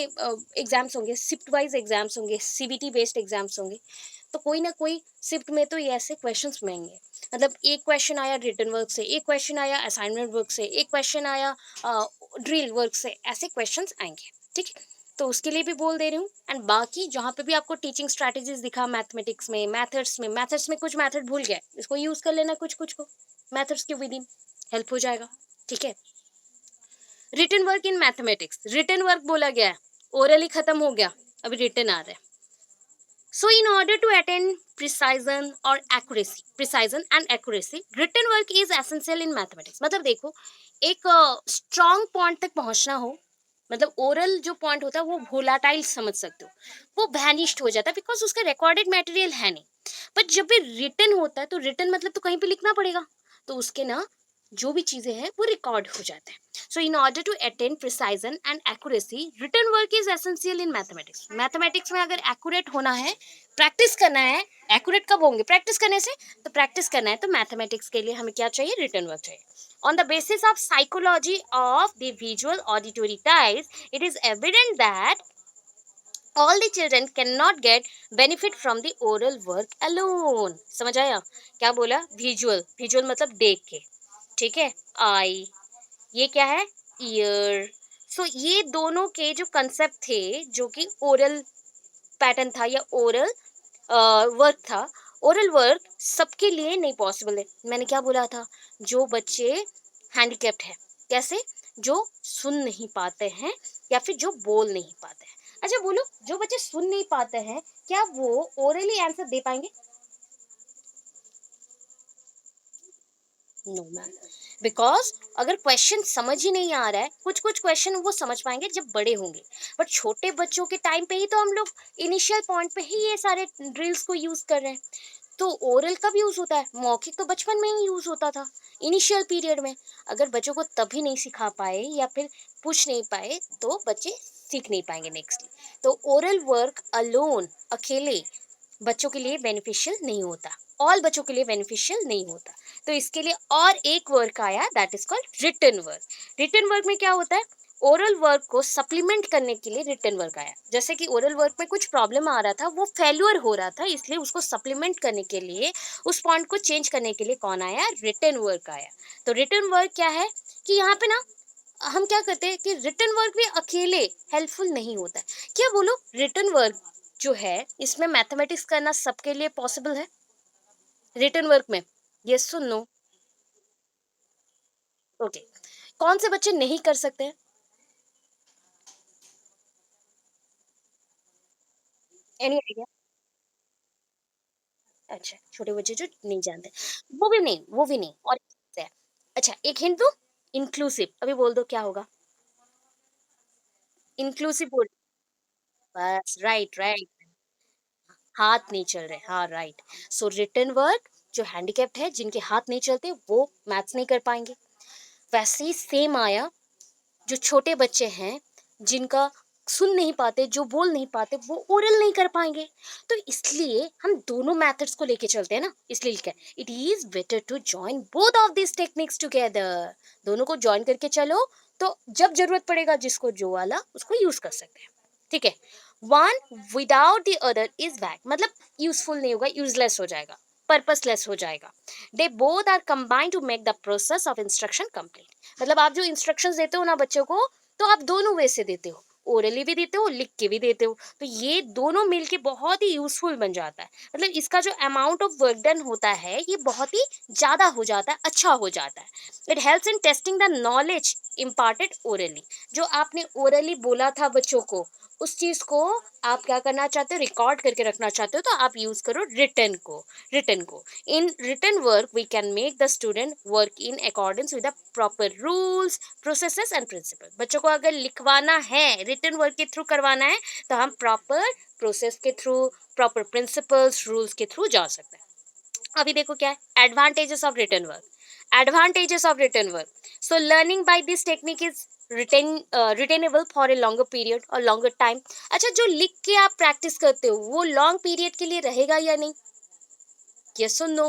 एग्जाम्स होंगे, शिफ्ट वाइज एग्जाम्स होंगे, सीबीटी बेस्ड एग्जाम्स होंगे, तो कोई ना कोई शिफ्ट में तो ये ऐसे क्वेश्चंस मिलेंगे। मतलब एक क्वेश्चन आया रिटन वर्क से, एक क्वेश्चन आया असाइनमेंट वर्क से, एक क्वेश्चन आया ड्रिल वर्क से, ऐसे क्वेश्चंस आएंगे। ठीक है, तो उसके लिए भी बोल दे रही हूँ। एंड बाकी जहाँ पे भी आपको टीचिंग स्ट्रैटेजीज दिखा मैथमेटिक्स में, मैथड्स में कुछ मैथड भूल गए, इसको यूज़ कर लेना कुछ कुछ को, मैथड्स के विद इन हेल्प हो जाएगा। ठीक है, written work in mathematics, written work बोला गया है, ओरली खत्म हो गया, अभी रिटन आ रहा है। So in order to attain precision and accuracy, written work is essential in mathematics। मतलब देखो एक स्ट्रॉन्ग पॉइंट तक पहुंचना हो, मतलब ओरल जो पॉइंट होता है वो वोलाटाइल समझ सकते हो, वो वैनिश्ड हो जाता है बिकॉज उसका रिकॉर्डेड मटेरियल है नहीं। पर जब भी रिटन होता है तो रिटन मतलब तो कहीं पे लिखना पड़ेगा, तो उसके ना जो भी चीजें हैं वो रिकॉर्ड हो जाते हैं। So in order to attain precision and accuracy, written work is essential in mathematics. Mathematics में अगर एक्यूरेट होना है, प्रैक्टिस करना है, एक्यूरेट कब होंगे प्रैक्टिस करने से, तो प्रैक्टिस करना है तो मैथमेटिक्स के लिए हमें क्या चाहिए, रिटन वर्क चाहिए। On the basis of psychology of the visual auditory types, it is evident that all the children cannot get benefit from the oral work alone। समझ आया क्या बोला? विजुअल, विजुअल मतलब देख के, ठीक है, आई, ये क्या है, ईयर। सो ये दोनों के जो कंसेप्ट थे जो कि ओरल पैटर्न था या ओरल वर्क था, ओरल वर्क सबके लिए नहीं पॉसिबल है। मैंने क्या बोला था, जो बच्चे हैंडीकैप्ड है, कैसे, जो सुन नहीं पाते हैं या फिर जो बोल नहीं पाते हैं, अच्छा बोलो, जो बच्चे सुन नहीं पाते हैं, क्या वो ओरली आंसर दे पाएंगे? नो मैम, बिकॉज अगर क्वेश्चन समझ ही नहीं आ रहा है, कुछ कुछ क्वेश्चन वो समझ पाएंगे जब बड़े होंगे, बट छोटे बच्चों के टाइम पे ही तो हम लोग इनिशियल पॉइंट पे ही ये सारे ड्रिल्स को यूज कर रहे हैं। तो ओरल कब यूज होता है? मौखिक तो बचपन में ही यूज होता था, इनिशियल पीरियड में। अगर बच्चों को तभी नहीं सिखा पाए या फिर पूछ नहीं पाए, तो बच्चे सीख नहीं पाएंगे नेक्स्टली। तो ओरल वर्क अलोन, अकेले बच्चों के लिए बेनिफिशियल नहीं होता, ऑल बच्चों के लिए बेनिफिशियल नहीं होता। तो इसके लिए और एक वर्क आया, that is called written work. Written work में क्या होता है? ओरल वर्क को सप्लीमेंट करने के लिए रिटन वर्क आया। जैसे कि ओरल वर्क में कुछ प्रॉब्लम आ रहा था, वो फेल्यूर हो रहा था, इसलिए उसको सप्लीमेंट करने के लिए, उस पॉइंट को चेंज करने के लिए कौन आया? रिटन वर्क आया। तो रिटन वर्क क्या है कि यहाँ पे ना हम क्या करते हैं कि रिटन वर्क भी अकेले हेल्पफुल नहीं होता है। क्या बोलो, रिटन वर्क जो है, इसमें मैथमेटिक्स करना सबके लिए पॉसिबल है? रिटन वर्क में यस सुन नो? ओके, कौन से बच्चे नहीं कर सकते हैं? Any idea? अच्छा, छोटे बच्चे जो नहीं जानते, वो भी नहीं, और एक चीज़ है। अच्छा, एक हिंट दूं? इंक्लूसिव, अभी बोल दो क्या होगा? इंक्लूसिव बोल। बस, राइट राइट। हाथ नहीं चल रहे, हाँ राइट। सो रिटन वर्क, जो हैंडीकैप्ड है, जिनके हाथ नहीं चलते, वो मैथ्स नहीं कर पाएंगे। वैसे ही सेम आया, जो छोटे बच्चे हैं, जिनका सुन नहीं पाते, जो बोल नहीं पाते, वो ओरल नहीं कर पाएंगे। तो इसलिए हम दोनों मेथड्स को लेके चलते हैं ना, इसलिए लिखा है it is better to join both of this techniques together. दोनों को ज्वाइन करके चलो, तो जब जरूरत पड़ेगा जिसको जो वाला, उसको यूज कर सकते हैं। ठीक है? One without the other is bad, मतलब यूजफुल नहीं होगा, यूजलेस हो जाएगा, पर्पसलेस हो जाएगा। They both are combined to make the process of instruction complete. मतलब आप जो इंस्ट्रक्शंस देते हो ना बच्चों को, तो आप दोनों वे से देते हो, ओरली भी देते हो, लिख के भी देते हो। तो ये दोनों मिलके बहुत ही यूजफुल बन जाता है। मतलब इसका जो अमाउंट ऑफ वर्क डन होता है, ये बहुत ही ज्यादा हो जाता है, अच्छा हो जाता है। It helps in testing the knowledge imparted orally. जो आपने ओरली बोला था बच्चों को, उस चीज को आप क्या करना चाहते हो? रिकॉर्ड करके रखना चाहते हो, तो आप यूज करो रिटर्न को। रिटर्न को, in written work we can make the student work in accordance with the proper rules, processes and principles। बच्चों को अगर लिखवाना है, रिटन वर्क के थ्रू करवाना है, तो हम प्रॉपर प्रोसेस के थ्रू, प्रॉपर प्रिंसिपल्स, रूल्स के थ्रू जा सकते हैं। अभी देखो क्या है advantages of written work. Advantages of written work, so learning by this technique is retainable for a longer period और लॉन्गर टाइम। अच्छा, जो लिख के आप प्रैक्टिस करते हो, वो लॉन्ग पीरियड के लिए रहेगा या नहीं? यस और नो?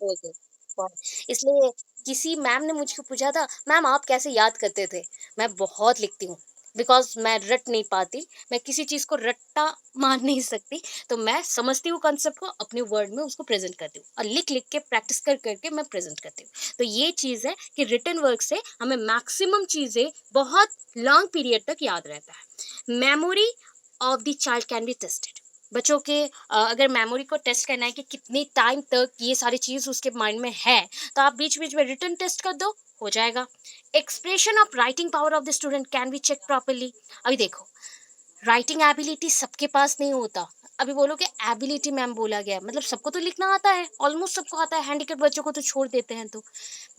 ओके, बहुत। इसलिए किसी मैम ने मुझको पूछा था, मैम आप कैसे याद करते थे? मैं बहुत लिखती हूँ, बिकॉज मैं रट नहीं पाती, मैं किसी चीज को रट्टा मान नहीं सकती। तो मैं समझती हूँ कॉन्सेप्ट को, अपने वर्ड में उसको प्रेजेंट करती हूँ, और लिख लिख के प्रैक्टिस कर करके मैं प्रेजेंट करती हूँ। तो ये चीज है कि रिटन वर्क से हमें मैक्सिमम चीजें बहुत लॉन्ग पीरियड तक याद रहता है। Memory of the child can be tested. बच्चों के अगर मेमोरी को टेस्ट करना है कि कितनी टाइम तक ये सारी चीज उसके माइंड में है, तो आप बीच बीच में रिटन टेस्ट कर दो, हो जाएगा। Expression of writing power of the student can be check properly. अभी देखो, राइटिंग एबिलिटी सबके पास नहीं होता। अभी बोलो कि एबिलिटी मैम बोला गया है, मतलब सबको तो लिखना आता है, ऑलमोस्ट सबको आता है, हैंडीकैप बच्चों को तो छोड़ देते हैं। तो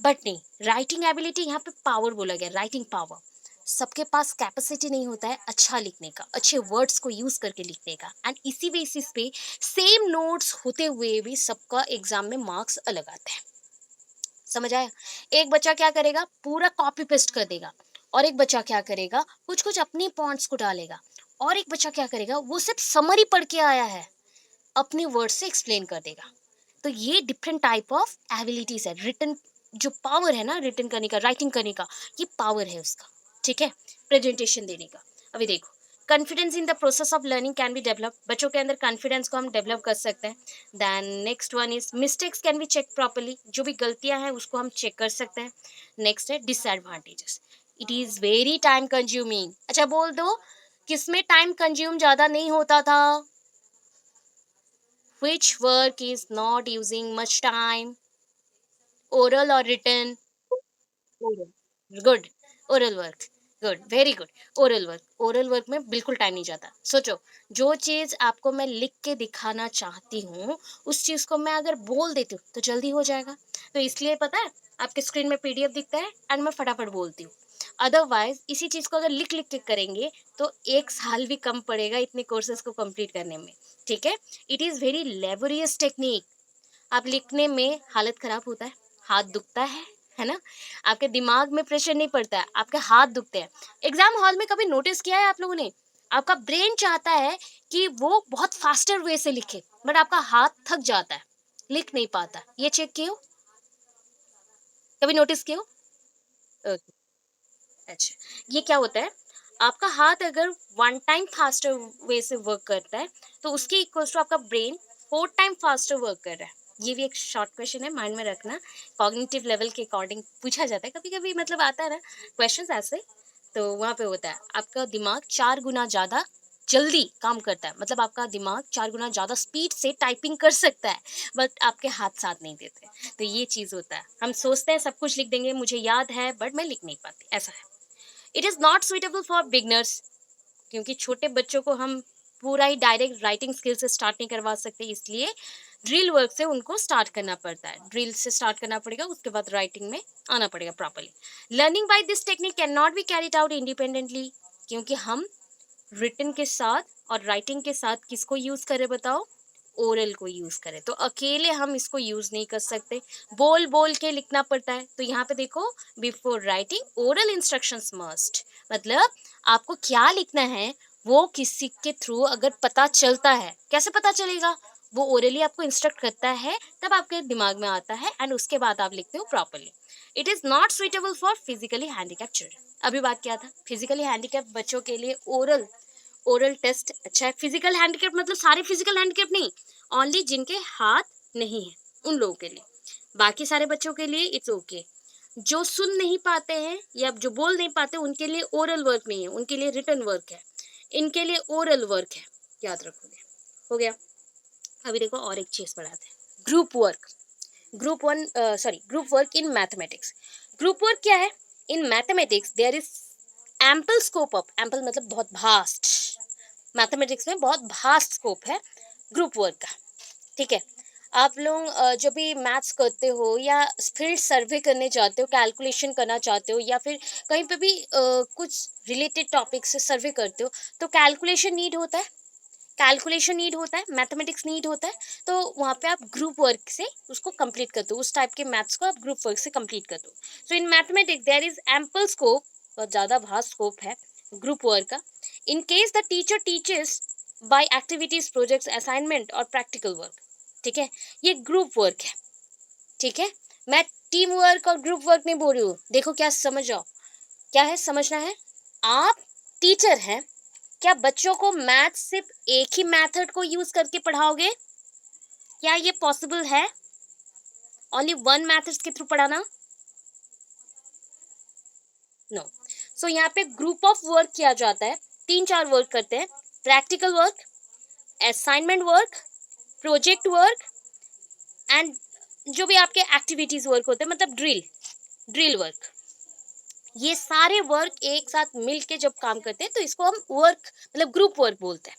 बट नहीं, राइटिंग एबिलिटी यहाँ पे पावर बोला गया, राइटिंग पावर। सबके पास कैपेसिटी नहीं होता है अच्छा लिखने का, अच्छे वर्ड्स को यूज करके लिखने का, एंड इसी बेसिस पे सेम नोट्स होते हुए भी सबका एग्जाम में मार्क्स अलग आते हैं। समझ आया? एक बच्चा क्या करेगा, पूरा कॉपी पेस्ट कर देगा, और एक बच्चा क्या करेगा, कुछ कुछ अपनी पॉइंट्स को डालेगा, और एक बच्चा क्या करेगा, वो सिर्फ समरी पढ़ के आया है, अपने वर्ड से एक्सप्लेन कर देगा। तो ये डिफरेंट टाइप ऑफ एबिलिटीज है। रिटन जो पावर है ना, रिटन करने का, राइटिंग करने का, ये पावर है उसका। ठीक है? प्रेजेंटेशन देने का। अभी देखो, confidence in the process of learning can be develop. बच्चों के अंदर कॉन्फिडेंस को हम डेवलप कर सकते हैं। Then next one is mistakes can be check properly. जो भी गलतियां हैं उसको हम चेक कर सकते हैं। नेक्स्ट है disadvantages, it is very time consuming. अच्छा बोल दो, किसमें टाइम कंज्यूम ज्यादा नहीं होता था? Which work is not using much time? Oral or written? Oral. Good. Oral work. Good, very good. Oral work में बिल्कुल टाइम नहीं जाता। सोचो, जो चीज़ आपको मैं लिख के दिखाना चाहती हूँ, उस चीज़ को मैं अगर बोल देती हूँ, तो जल्दी हो जाएगा। तो इसलिए पता है, आपके स्क्रीन में पीडीएफ दिखता है एंड मैं फटाफट बोलती हूँ। अदरवाइज़ इसी चीज़ को अगर लिख-लिख के करेंगे, तो 1 साल भी कम पड़ेगा इतने कोर्सेज़ को कंप्लीट करने में, ठीक है? It is very laborious technique. आप लिखने में हालत खराब होता है, हाथ दुखता है ना? आपके दिमाग में प्रेशर नहीं पड़ता है, आपके हाथ दुखते हैं। एग्ज़ाम हॉल में कभी नोटिस किया है आप लोगों ने? आपका ब्रेन चाहता है कि वो बहुत फास्टर वे से लिखे, बट आपका हाथ थक जाता है, लिख नहीं पाता। ये चेक किए हो? कभी नोटिस किए हो? ओके, अच्छा। ये क्या होता है, आपका हाथ अगर 1 टाइम फास्टर वे से वर्क करता है, तो उसके इक्वल्स टू आपका ब्रेन 4 टाइम फास्टर वर्क कर रहा है। ये भी एक शॉर्ट क्वेश्चन है, माइंड में रखना। कॉग्निटिव लेवल के अकॉर्डिंग पूछा जाता है, कभी-कभी मतलब आता है ना क्वेश्चंस ऐसे, तो वहाँ पे होता है, आपका दिमाग 4 गुना ज़्यादा जल्दी काम करता है। मतलब आपका दिमाग 4 गुना ज़्यादा स्पीड से टाइपिंग कर सकता है, बट आपके हाथ साथ नहीं देते। तो ये चीज़ होता है। हम सोचते हैं सब कुछ लिख देंगे, मुझे याद है, बट मैं लिख नहीं पाती, ऐसा है। It is not suitable for beginners, क्योंकि छोटे बच्चों को हम पूरा ही डायरेक्ट राइटिंग स्किल से स्टार्ट नहीं करवा सकते, इसलिए ड्रिल वर्क से उनको स्टार्ट करना पड़ता है। ड्रिल से स्टार्ट करना पड़ेगा, उसके बाद राइटिंग में आना पड़ेगा properly. Learning by this technique can not be carried out independently, क्योंकि हम रिटन के साथ और राइटिंग के साथ किसको यूज करें बताओ? ओरल को यूज करें। तो अकेले हम इसको यूज नहीं कर सकते, बोल बोल के लिखना पड़ता है। तो यहाँ पे देखो, before writing oral instructions must, मतलब आपको क्या लिखना है वो किसी के थ्रू अगर पता चलता है, कैसे पता चलेगा? वो ओरली आपको इंस्ट्रक्ट करता है, तब आपके दिमाग में आता है एंड उसके बाद आप लिखते हो properly. It is not suitable for physically handicap children. अभी बात किया था फिजिकली हैंडीकैप बच्चों के लिए ओरल ओरल टेस्ट अच्छा है। फिजिकल हैंडीकैप मतलब सारे फिजिकल हैंडीकैप नहीं, ओनली जिनके हाथ नहीं है उन लोगों के लिए। बाकी सारे बच्चों के लिए इट्स ओके। जो सुन नहीं पाते हैं या जो बोल नहीं पाते उनके लिए ओरल वर्क नहीं है, उनके लिए रिटन वर्क है। इनके लिए ओरल वर्क है, याद रखोगे। हो गया। अभी देखो और एक चीज पढ़ाते हैं, group work. Group work in mathematics. Group work क्या है? In mathematics there is ample scope of, ample मतलब बहुत भास्ट, मैथमेटिक्स में बहुत भास्ट स्कोप है ग्रुप वर्क का, ठीक है? आप लोग जब भी मैथ्स करते हो या फील्ड सर्वे करने जाते हो, कैलकुलेशन करना चाहते हो या फिर कहीं पे भी कुछ रिलेटेड टॉपिक से सर्वे करते हो, तो कैलकुलेशन नीड होता है, मैथमेटिक्स नीड होता है। तो वहाँ पे आप ग्रुप वर्क से उसको कंप्लीट कर दो, उस टाइप के मैथ्स को आप ग्रुप वर्क से कंप्लीट कर दो। So in mathematics there is ample scope, बहुत ज़्यादा भास्ट स्कोप है ग्रुप वर्क का। In case the teacher teaches by activities, projects, assignment और प्रैक्टिकल वर्क, ठीक है? ये ग्रुप वर्क है, ठीक है? मैं टीम वर्क और ग्रुप वर्क नहीं बोल रही हूँ। देखो क्या समझ जाओ, क्या है समझना है। आप टीचर हैं, क्या बच्चों को मैथ सिर्फ एक ही मेथड को यूज करके पढ़ाओगे? क्या ये पॉसिबल है? ओनली वन मेथड के थ्रू पढ़ाना? नो। सो यहाँ पे ग्रुप ऑफ वर्क किया जाता है, 3-4 वर्क करते हैं। Practical work, assignment work, project work and जो भी आपके एक्टिविटीज वर्क होते हैं, मतलब ड्रिल वर्क। ये सारे वर्क एक साथ मिल के जब काम करते हैं तो इसको हम वर्क मतलब ग्रुप वर्क बोलते हैं।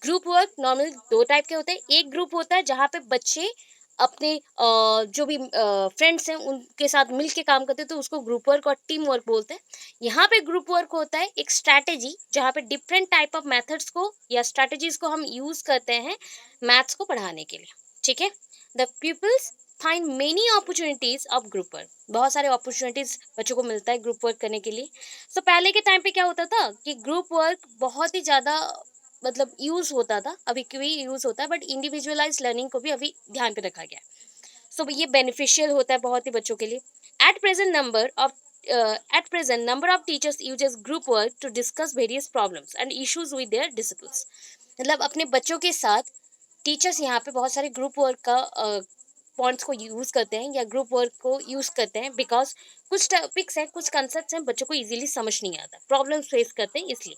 ग्रुप वर्क नॉर्मली 2 टाइप के होते हैं। एक ग्रुप होता है जहाँ पे बच्चे अपने जो भी फ्रेंड्स हैं उनके साथ मिल के काम करते हैं, तो उसको ग्रुप वर्क और टीम वर्क बोलते हैं। यहाँ पे ग्रुप वर्क होता है एक स्ट्रैटेजी, जहाँ पे डिफरेंट टाइप ऑफ मेथड्स को या स्ट्रैटेजीज को हम यूज करते हैं मैथ्स को पढ़ाने के लिए, ठीक है? The peoples find many opportunities of group work. बहुत सारे अपॉर्चुनिटीज बच्चों को मिलता है ग्रुप वर्क करने के लिए। सो पहले के टाइम पे क्या होता था कि ग्रुप वर्क बहुत ही ज़्यादा मतलब यूज होता था, अभी भी यूज होता है, बट इंडिविजुअलाइज लर्निंग को भी अभी ध्यान पे रखा गया है। सो ये बेनिफिशियल होता है बहुत ही बच्चों के लिए। At present number of at present number of teachers uses group work to discuss various problems and issues with their disciplines. मतलब अपने बच्चों के साथ टीचर्स यहाँ पे बहुत सारे ग्रुप वर्क का पॉइंट्स को यूज करते हैं या ग्रुप वर्क को यूज करते हैं, बिकॉज कुछ टॉपिक्स हैं, कुछ कंसेप्ट हैं, बच्चों को इजीली समझ नहीं आता, प्रॉब्लम फेस करते हैं इसलिए।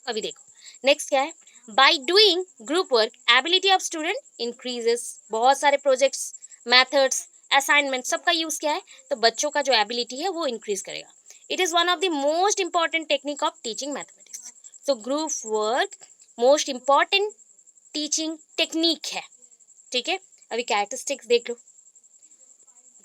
अभी देखो नेक्स्ट क्या है, by doing group work ability of student increases. बहुत सारे प्रोजेक्ट्स, मेथड्स, असाइनमेंट सबका यूज क्या है, तो बच्चों का जो एबिलिटी है वो इंक्रीज करेगा। It is one of the most important technique of teaching mathematics. So group work most important teaching technique है. ठीक है, अभी कैरेक्टरिस्टिक्स देख लो.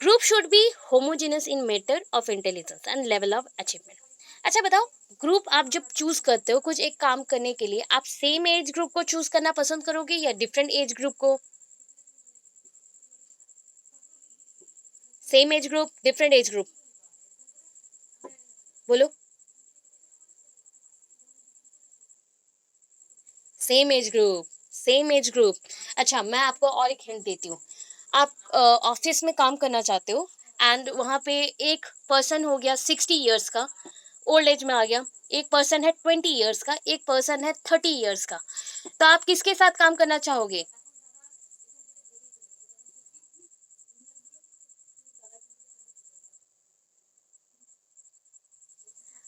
Group should be homogenous in matter of intelligence and level of achievement. अच्छा बताओ, group आप जब चूज करते हो कुछ एक काम करने के लिए, आप सेम एज ग्रुप को चूज करना पसंद करोगे या डिफरेंट एज ग्रुप को? Same age group, different age group, बोलो. Same age group, same age group. अच्छा, मैं आपको और एक हिंट देती हूँ. आप ऑफिस में काम करना चाहते हो एंड वहाँ पे एक पर्सन हो गया 60 ईयर्स का, ओल्ड एज में आ गया. एक पर्सन है 20 ईयर्स का, एक पर्सन है 30 ईयर्स का. तो आप किसके साथ काम करना चाहोगे?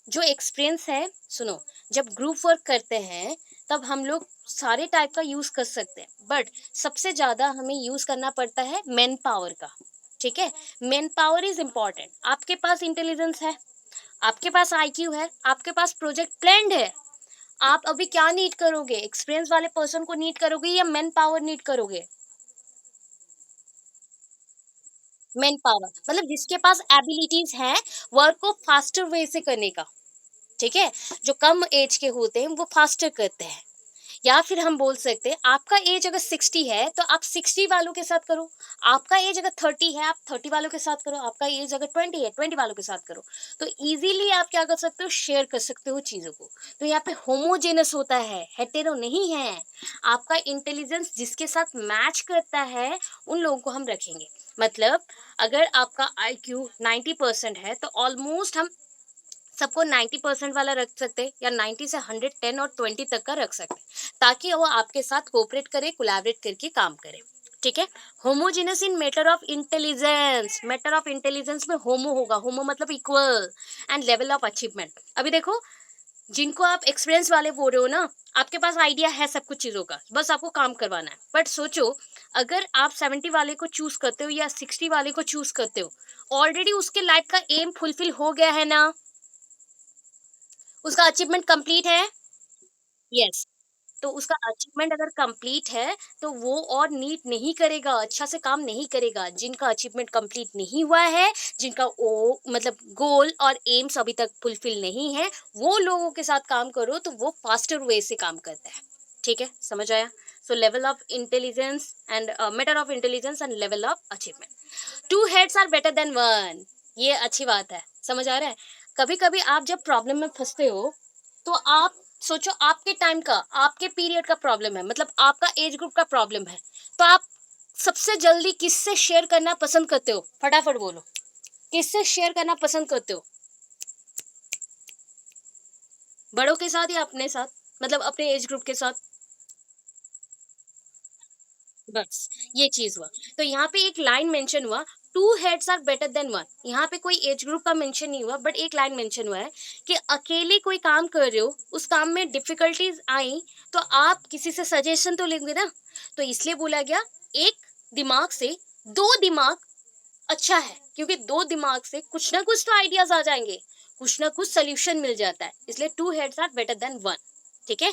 जो एक्सपीरियंस है, सुनो, जब ग्रुप वर्क करते हैं तब हम लोग सारे टाइप का यूज कर सकते हैं, बट सबसे ज्यादा हमें यूज करना पड़ता है मैन पावर का. ठीक है, मैन पावर इज इम्पोर्टेंट. आपके पास इंटेलिजेंस है, आपके पास आईक्यू है, आपके पास प्रोजेक्ट प्लान्ड है. आप अभी क्या नीड करोगे? एक्सपीरियंस वाले पर्सन को नीड करोगे या मैन पावर नीड करोगे? मैन पावर मतलब जिसके पास एबिलिटीज हैं वर्क को फास्टर वे से करने का. ठीक है, जो कम एज के होते हैं वो फास्टर करते हैं. या फिर हम बोल सकते हैं आपका एज अगर 60 है तो आप 60 वालों के साथ करो. आपका एज अगर 30 है आप 30 वालों के साथ करो. आपका एज अगर 20 है 20 वालों के साथ करो. तो इजीली आप क्या कर सकते हो? शेयर कर सकते हो चीजों को. तो यहाँ पे होमोजेनस होता है, हेटेरो नहीं है. आपका इंटेलिजेंस जिसके साथ मैच करता है उन लोगों को हम रखेंगे. मतलब अगर आपका IQ 90% है तो ऑलमोस्ट हम सबको 90% वाला रख सकते हैं या 90 से 110 और 20 तक का रख सकते हैं, ताकि वो आपके साथ कोऑपरेट करे, कोलैबोरेट करके काम करे. ठीक है, homogeneous in matter of intelligence. Matter of intelligence में होमो होगा, होमो मतलब equal, and level of achievement. अभी देखो, जिनको आप एक्सपीरियंस वाले बोल रहे हो ना, आपके पास आइडिया है सब कुछ चीजों का, बस आपको काम करवाना है. बट सोचो, अगर आप 70 वाले को चूज करते हो या 60 वाले को चूज करते हो, ऑलरेडी उसके लाइफ का एम फुलफिल हो गया है ना, उसका अचीवमेंट कंप्लीट है. यस. तो उसका अचीवमेंट अगर कंप्लीट है तो वो और नीड नहीं करेगा, अच्छा से काम नहीं करेगा. जिनका अचीवमेंट कंप्लीट नहीं हुआ है, जिनका ओ मतलब गोल और एम्स अभी तक फुलफिल नहीं है, वो लोगों के साथ काम करो तो वो फास्टर वे से काम करता है. ठीक है, समझ आया? So level of intelligence and matter of intelligence and level of achievement. Two heads are better than one. ये अच्छी बात है, समझ आ रहा है? कभी कभी आप जब प्रॉब्लम में फंसते हो तो आप सोचो, आपके टाइम का, आपके पीरियड का प्रॉब्लम है, मतलब आपका एज ग्रुप का प्रॉब्लम है, तो आप सबसे जल्दी किससे शेयर करना पसंद करते हो? फटाफट बोलो, किससे शेयर करना पसंद करते हो? बड़ों के साथ या अपने साथ, मतलब अपने एज ग्रुप के साथ? बस ये चीज हुआ. तो यहाँ पे एक लाइन मेंशन हुआ, two heads are better than one. यहाँ पे कोई एज ग्रुप का मेंशन नहीं हुआ, बट एक लाइन मेंशन हुआ है कि अकेले कोई काम कर रहे हो, उस काम में डिफिकल्टीज आई, तो आप किसी से सजेशन तो लेंगे ना. तो इसलिए बोला गया, एक दिमाग से दो दिमाग अच्छा है, क्योंकि दो दिमाग से कुछ ना कुछ तो आइडियाज आ जाएंगे, कुछ ना कुछ सोल्यूशन मिल जाता है. इसलिए two heads are better than one. ठीक है,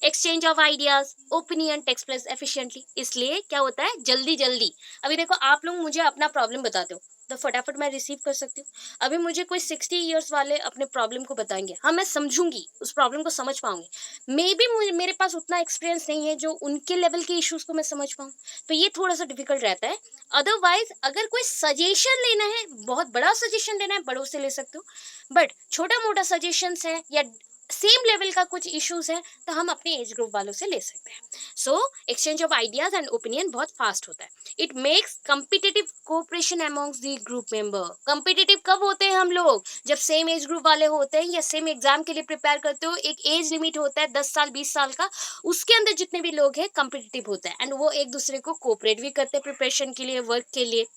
exchange of ideas, opinion takes place efficiently. इसलिए क्या होता है, जल्दी जल्दी. अभी देखो, आप लोग मुझे अपना प्रॉब्लम बताते हो तो फटाफट मैं रिसीव कर सकती हूँ. अभी मुझे कोई 60 ईयर्स वाले अपने प्रॉब्लम को बताएंगे, हाँ मैं समझूंगी, उस प्रॉब्लम को समझ पाऊंगी. मे बी मुझे, मेरे पास उतना एक्सपीरियंस नहीं है जो उनके लेवल के इश्यूज को मैं समझ पाऊँ. तो ये थोड़ा सा डिफिकल्ट रहता है. अदरवाइज अगर कोई सजेशन लेना है, बहुत बड़ा सजेशन लेना है, बड़ों से ले सकते हो. बट छोटा मोटा सजेशन है या सेम लेवल का कुछ इश्यूज है तो हम अपने एज ग्रुप वालों से ले सकते हैं. So exchange of ideas and opinion बहुत फास्ट होता है. It makes competitive cooperation amongst the group member. Competitive कब होते हैं हम लोग? जब सेम एज ग्रुप वाले होते हैं या सेम एग्जाम के लिए प्रिपेयर करते हो. एक एज लिमिट होता है 10 साल 20 साल का, उसके अंदर जितने भी लोग हैं कम्पिटिटिव होता है, एंड वो एक दूसरे को कोऑपरेट भी करते हैं प्रिपरेशन के लिए, वर्क के लिए.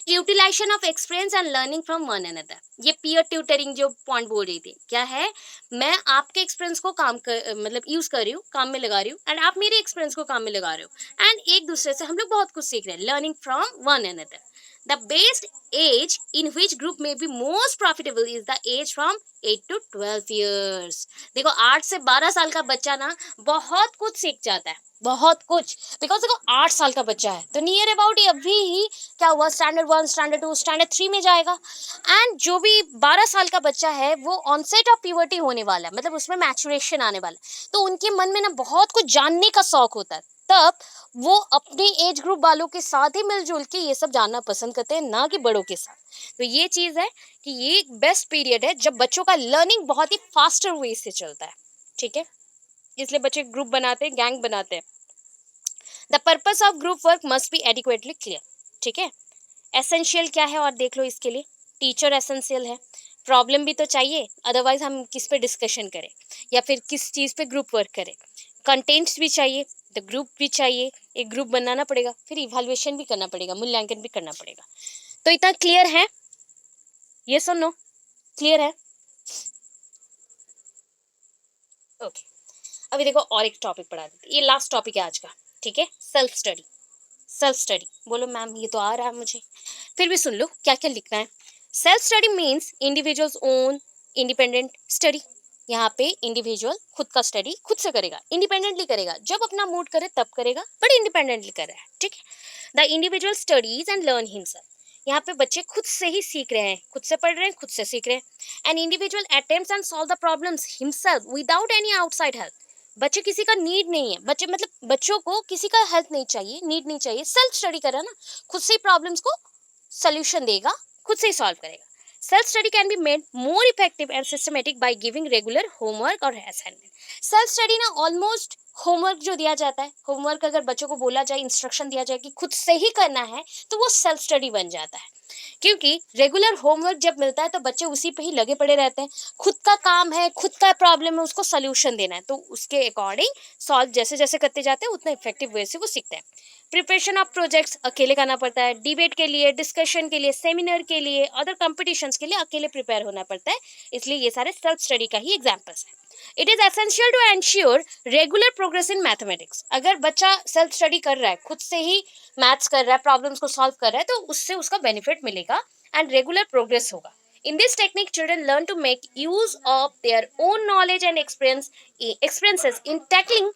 Utilization of experience and learning from one another. ये पीयर ट्यूटरिंग जो पॉइंट बोल रही थी, क्या है, मैं आपके एक्सपीरियंस को काम कर मतलब यूज कर रही हूँ, काम में लगा रही हूँ, एंड आप मेरे एक्सपीरियंस को काम में लगा रहे हो, एंड एक दूसरे से हम लोग बहुत कुछ सीख रहे हैं. Learning from one another. The best age in which group may be most profitable is the age from 8 to 12 years. देखो 8 से 12 साल का बच्चा ना बहुत कुछ सीख जाता है, बहुत कुछ, बिकॉज देखो 8 साल का बच्चा है तो नियर अबाउट ये अभी ही क्या हुआ, स्टैंडर्ड 1, स्टैंडर्ड 2, स्टैंडर्ड 3 में जाएगा। एंड जो भी 12 साल का बच्चा है वो ऑनसेट ऑफ प्यूबर्टी होने वाला है, मतलब उसमें मैचुरेशन आने वाला है, तो उनके मन में ना बहुत कुछ जानने का शौक होता है। तब वो अपने एज ग्रुप वालों के साथ ही मिलजुल के ये सब जानना पसंद करते हैं, ना कि बड़ों के साथ। तो ये चीज है कि ये एक बेस्ट पीरियड है जब बच्चों का लर्निंग बहुत ही फास्टर वे से चलता है। ठीक है, इसलिए बच्चे ग्रुप बनाते हैं, गैंग बनाते हैं। The purpose of group work must be adequately clear. ठीक है, एसेंशियल क्या है और देख लो इसके लिए। टीचर एसेंशियल है, प्रॉब्लम भी तो चाहिए, अदरवाइज हम किस पे डिस्कशन करें या फिर किस चीज़ पे ग्रुप वर्क करें। कंटेंट्स भी चाहिए, द ग्रुप भी चाहिए, एक ग्रुप बनाना पड़ेगा, फिर इवैल्यूएशन भी करना पड़ेगा, मूल्यांकन भी करना पड़ेगा। तो इतना क्लियर है? ये सुनो, क्लियर है? ओके, अभी देखो और एक टॉपिक पढ़ा देते, ये लास्ट टॉपिक है आज का। ठीक है, सेल्फ स्टडी। सेल्फ स्टडी बोलो मैम, ये तो आ रहा है मुझे, फिर भी सुन लो क्या क्या लिखना है। Self study means individuals own independent study. यहाँ पे इंडिविजुअल खुद का स्टडी खुद से करेगा, इंडिपेंडेंटली करेगा, जब अपना मूड करे तब करेगा, बट इंडिपेंडेंटली कर रहा है। ठीक है, the individual studies and learn himself. यहाँ पे बच्चे खुद से ही सीख रहे हैं, खुद से पढ़ रहे हैं, खुद से सीख रहे हैं। An individual attempts and solve the problems himself without any outside help. बच्चे किसी का नीड नहीं है, बच्चे मतलब बच्चों को किसी का हेल्प नहीं चाहिए, नीड नहीं चाहिए, सेल्फ स्टडी कर रहा है ना, खुद से प्रॉब्लम्स को सोल्यूशन देगा, खुद से ही सॉल्व करेगा। Self study can be made more effective and systematic by giving regular homework और असाइनमेंट। सेल्फ स्टडी ना ऑलमोस्ट होमवर्क जो दिया जाता है, होमवर्क अगर बच्चों को बोला जाए, इंस्ट्रक्शन दिया जाए कि खुद से ही करना है, तो वो सेल्फ स्टडी बन जाता है। क्योंकि रेगुलर होमवर्क जब मिलता है तो बच्चे उसी पे ही लगे पड़े रहते हैं, खुद का काम है, खुद का प्रॉब्लम है, उसको सोल्यूशन देना है, तो उसके अकॉर्डिंग सॉल्व जैसे जैसे करते जाते हैं उतना इफेक्टिव वे से वो सीखते हैं। प्रिपरेशन ऑफ प्रोजेक्ट्स अकेले करना पड़ता है, डिबेट के लिए, डिस्कशन के लिए, सेमिनार के लिए, अदर कॉम्पिटिशन्स के लिए अकेले प्रिपेयर होना पड़ता है, इसलिए ये सारे सेल्फ स्टडी का ही एग्जाम्पल्स हैं। It is essential to ensure regular progress in mathematics. अगर बच्चा सेल्फ स्टडी कर रहा है, खुद से ही मैथ्स कर रहा है, प्रॉब्लम्स को सॉल्व कर रहा है, तो उससे उसका बेनिफिट मिलेगा एंड रेगुलर प्रोग्रेस होगा। In this technique, children learn to make use of their own knowledge and experiences in tackling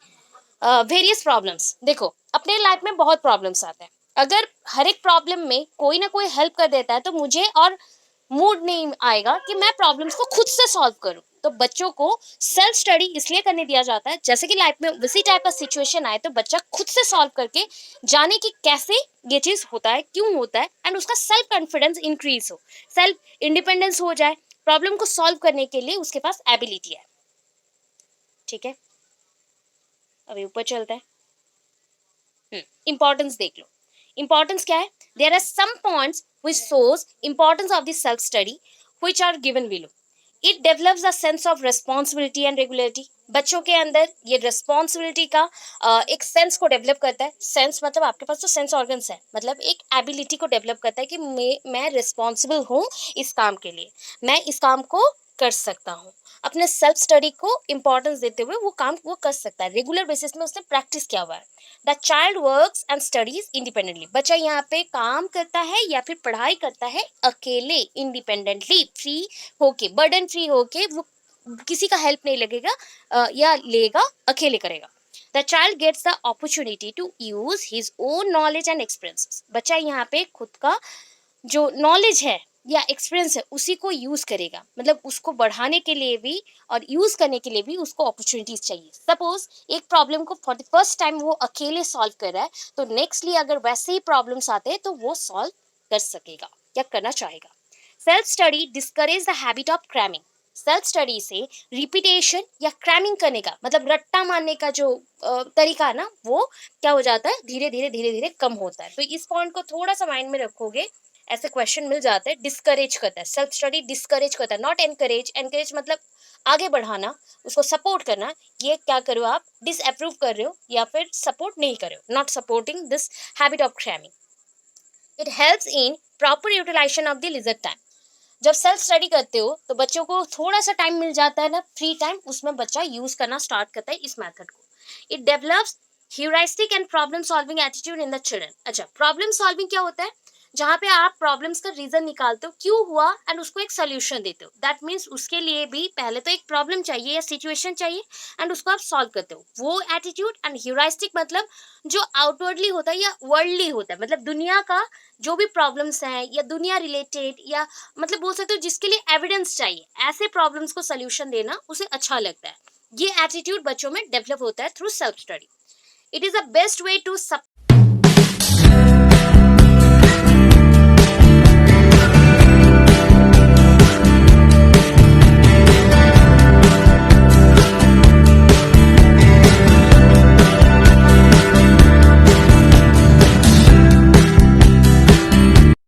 various problems. देखो अपने लाइफ में बहुत प्रॉब्लम्स आते हैं, अगर हर एक प्रॉब्लम में कोई ना कोई हेल्प कर देता है तो मुझे और मूड नहीं आएगा कि मैं प्रॉब्लम्स को खुद से सॉल्व करूं। तो बच्चों को सेल्फ स्टडी इसलिए करने दिया जाता है, जैसे कि लाइफ में उसी टाइप का सिचुएशन आए तो बच्चा खुद से सॉल्व करके जाने कि कैसे ये चीज होता है, क्यों होता है, एंड उसका सेल्फ कॉन्फिडेंस इंक्रीज हो, सेल्फ इंडिपेंडेंस हो जाए, प्रॉब्लम को सॉल्व करने के लिए उसके पास एबिलिटी है। ठीक है, अभी ऊपर चलता है। इंपॉर्टेंस देख लो, इंपॉर्टेंस क्या है। There are some points which shows importance of the self study which are given below. It develops a sense of responsibility and regularity. बच्चों के अंदर ये रिस्पॉन्सिबिलिटी का एक सेंस को डेवलप करता है। सेंस मतलब आपके पास तो सेंस ऑर्गन्स है, मतलब एक एबिलिटी को डेवलप करता है कि मैं रिस्पॉन्सिबल हूँ इस काम के लिए, मैं इस काम को कर सकता हूँ, अपने सेल्फ स्टडी को इंपॉर्टेंस देते हुए वो काम वो कर सकता है, रेगुलर बेसिस में उसने प्रैक्टिस किया हुआ है। The child works and studies independently. बच्चा यहाँ पे काम करता है या फिर पढ़ाई करता है अकेले, इंडिपेंडेंटली, फ्री होके, बर्डन फ्री होके, वो किसी का हेल्प नहीं लगेगा या लेगा, अकेले करेगा। The child gets the opportunity to use his own knowledge and experiences. बच्चा यहाँ पे खुद का जो नॉलेज है या एक्सपीरियंस है उसी को यूज करेगा, मतलब उसको बढ़ाने के लिए भी और यूज करने के लिए भी उसको अपॉर्चुनिटीज चाहिए। सपोज एक प्रॉब्लम को फॉर द फर्स्ट टाइम वो अकेले सॉल्व कर रहा है, तो नेक्स्टली अगर वैसे ही प्रॉब्लम्स आते हैं तो वो सॉल्व कर सकेगा या करना चाहेगा। Self study discourage the habit of cramming. Self study से रिपीटेशन या क्रैमिंग करने का, मतलब रट्टा मारने का जो तरीका है ना, वो क्या हो जाता है, धीरे धीरे धीरे धीरे कम होता है। तो इस पॉइंट को थोड़ा सा माइंड में रखोगे, ऐसे क्वेश्चन मिल जाते हैं। डिस्करेज करता है, सेल्फ स्टडी डिस्करेज करता है, नॉट एनकरेज। एनकरेज मतलब आगे बढ़ाना, उसको सपोर्ट करना। ये क्या करो आप, डिसअप्रूव कर रहे हो या फिर सपोर्ट नहीं कर रहे हो, not supporting this habit of cramming. It helps in proper utilization of the leisure time. जब सेल्फ स्टडी करते हो तो बच्चों को थोड़ा सा टाइम मिल जाता है ना, फ्री टाइम, उसमें बच्चा यूज करना स्टार्ट करता है इस मेथड को। It develops heuristic and problem solving attitude in the children. अच्छा, प्रॉब्लम सॉल्विंग क्या होता है, जहाँ पे आप प्रॉब्लम्स का रीजन निकालते हो क्यों हुआ एंड उसको एक सोल्यूशन देते हो। दैट मीन्स उसके लिए भी पहले तो एक प्रॉब्लम चाहिए या सिचुएशन चाहिए एंड उसको आप सॉल्व करते हो, वो एटीट्यूड। एंड ह्यूरिस्टिक मतलब जो आउटवर्डली होता है या वर्ल्डली होता है, मतलब दुनिया का जो भी प्रॉब्लम्स हैं या दुनिया रिलेटेड, या मतलब बोल सकते हो जिसके लिए एविडेंस चाहिए, ऐसे प्रॉब्लम्स को सोल्यूशन देना उसे अच्छा लगता है। ये एटीट्यूड बच्चों में डेवलप होता है through self study. It is the best way to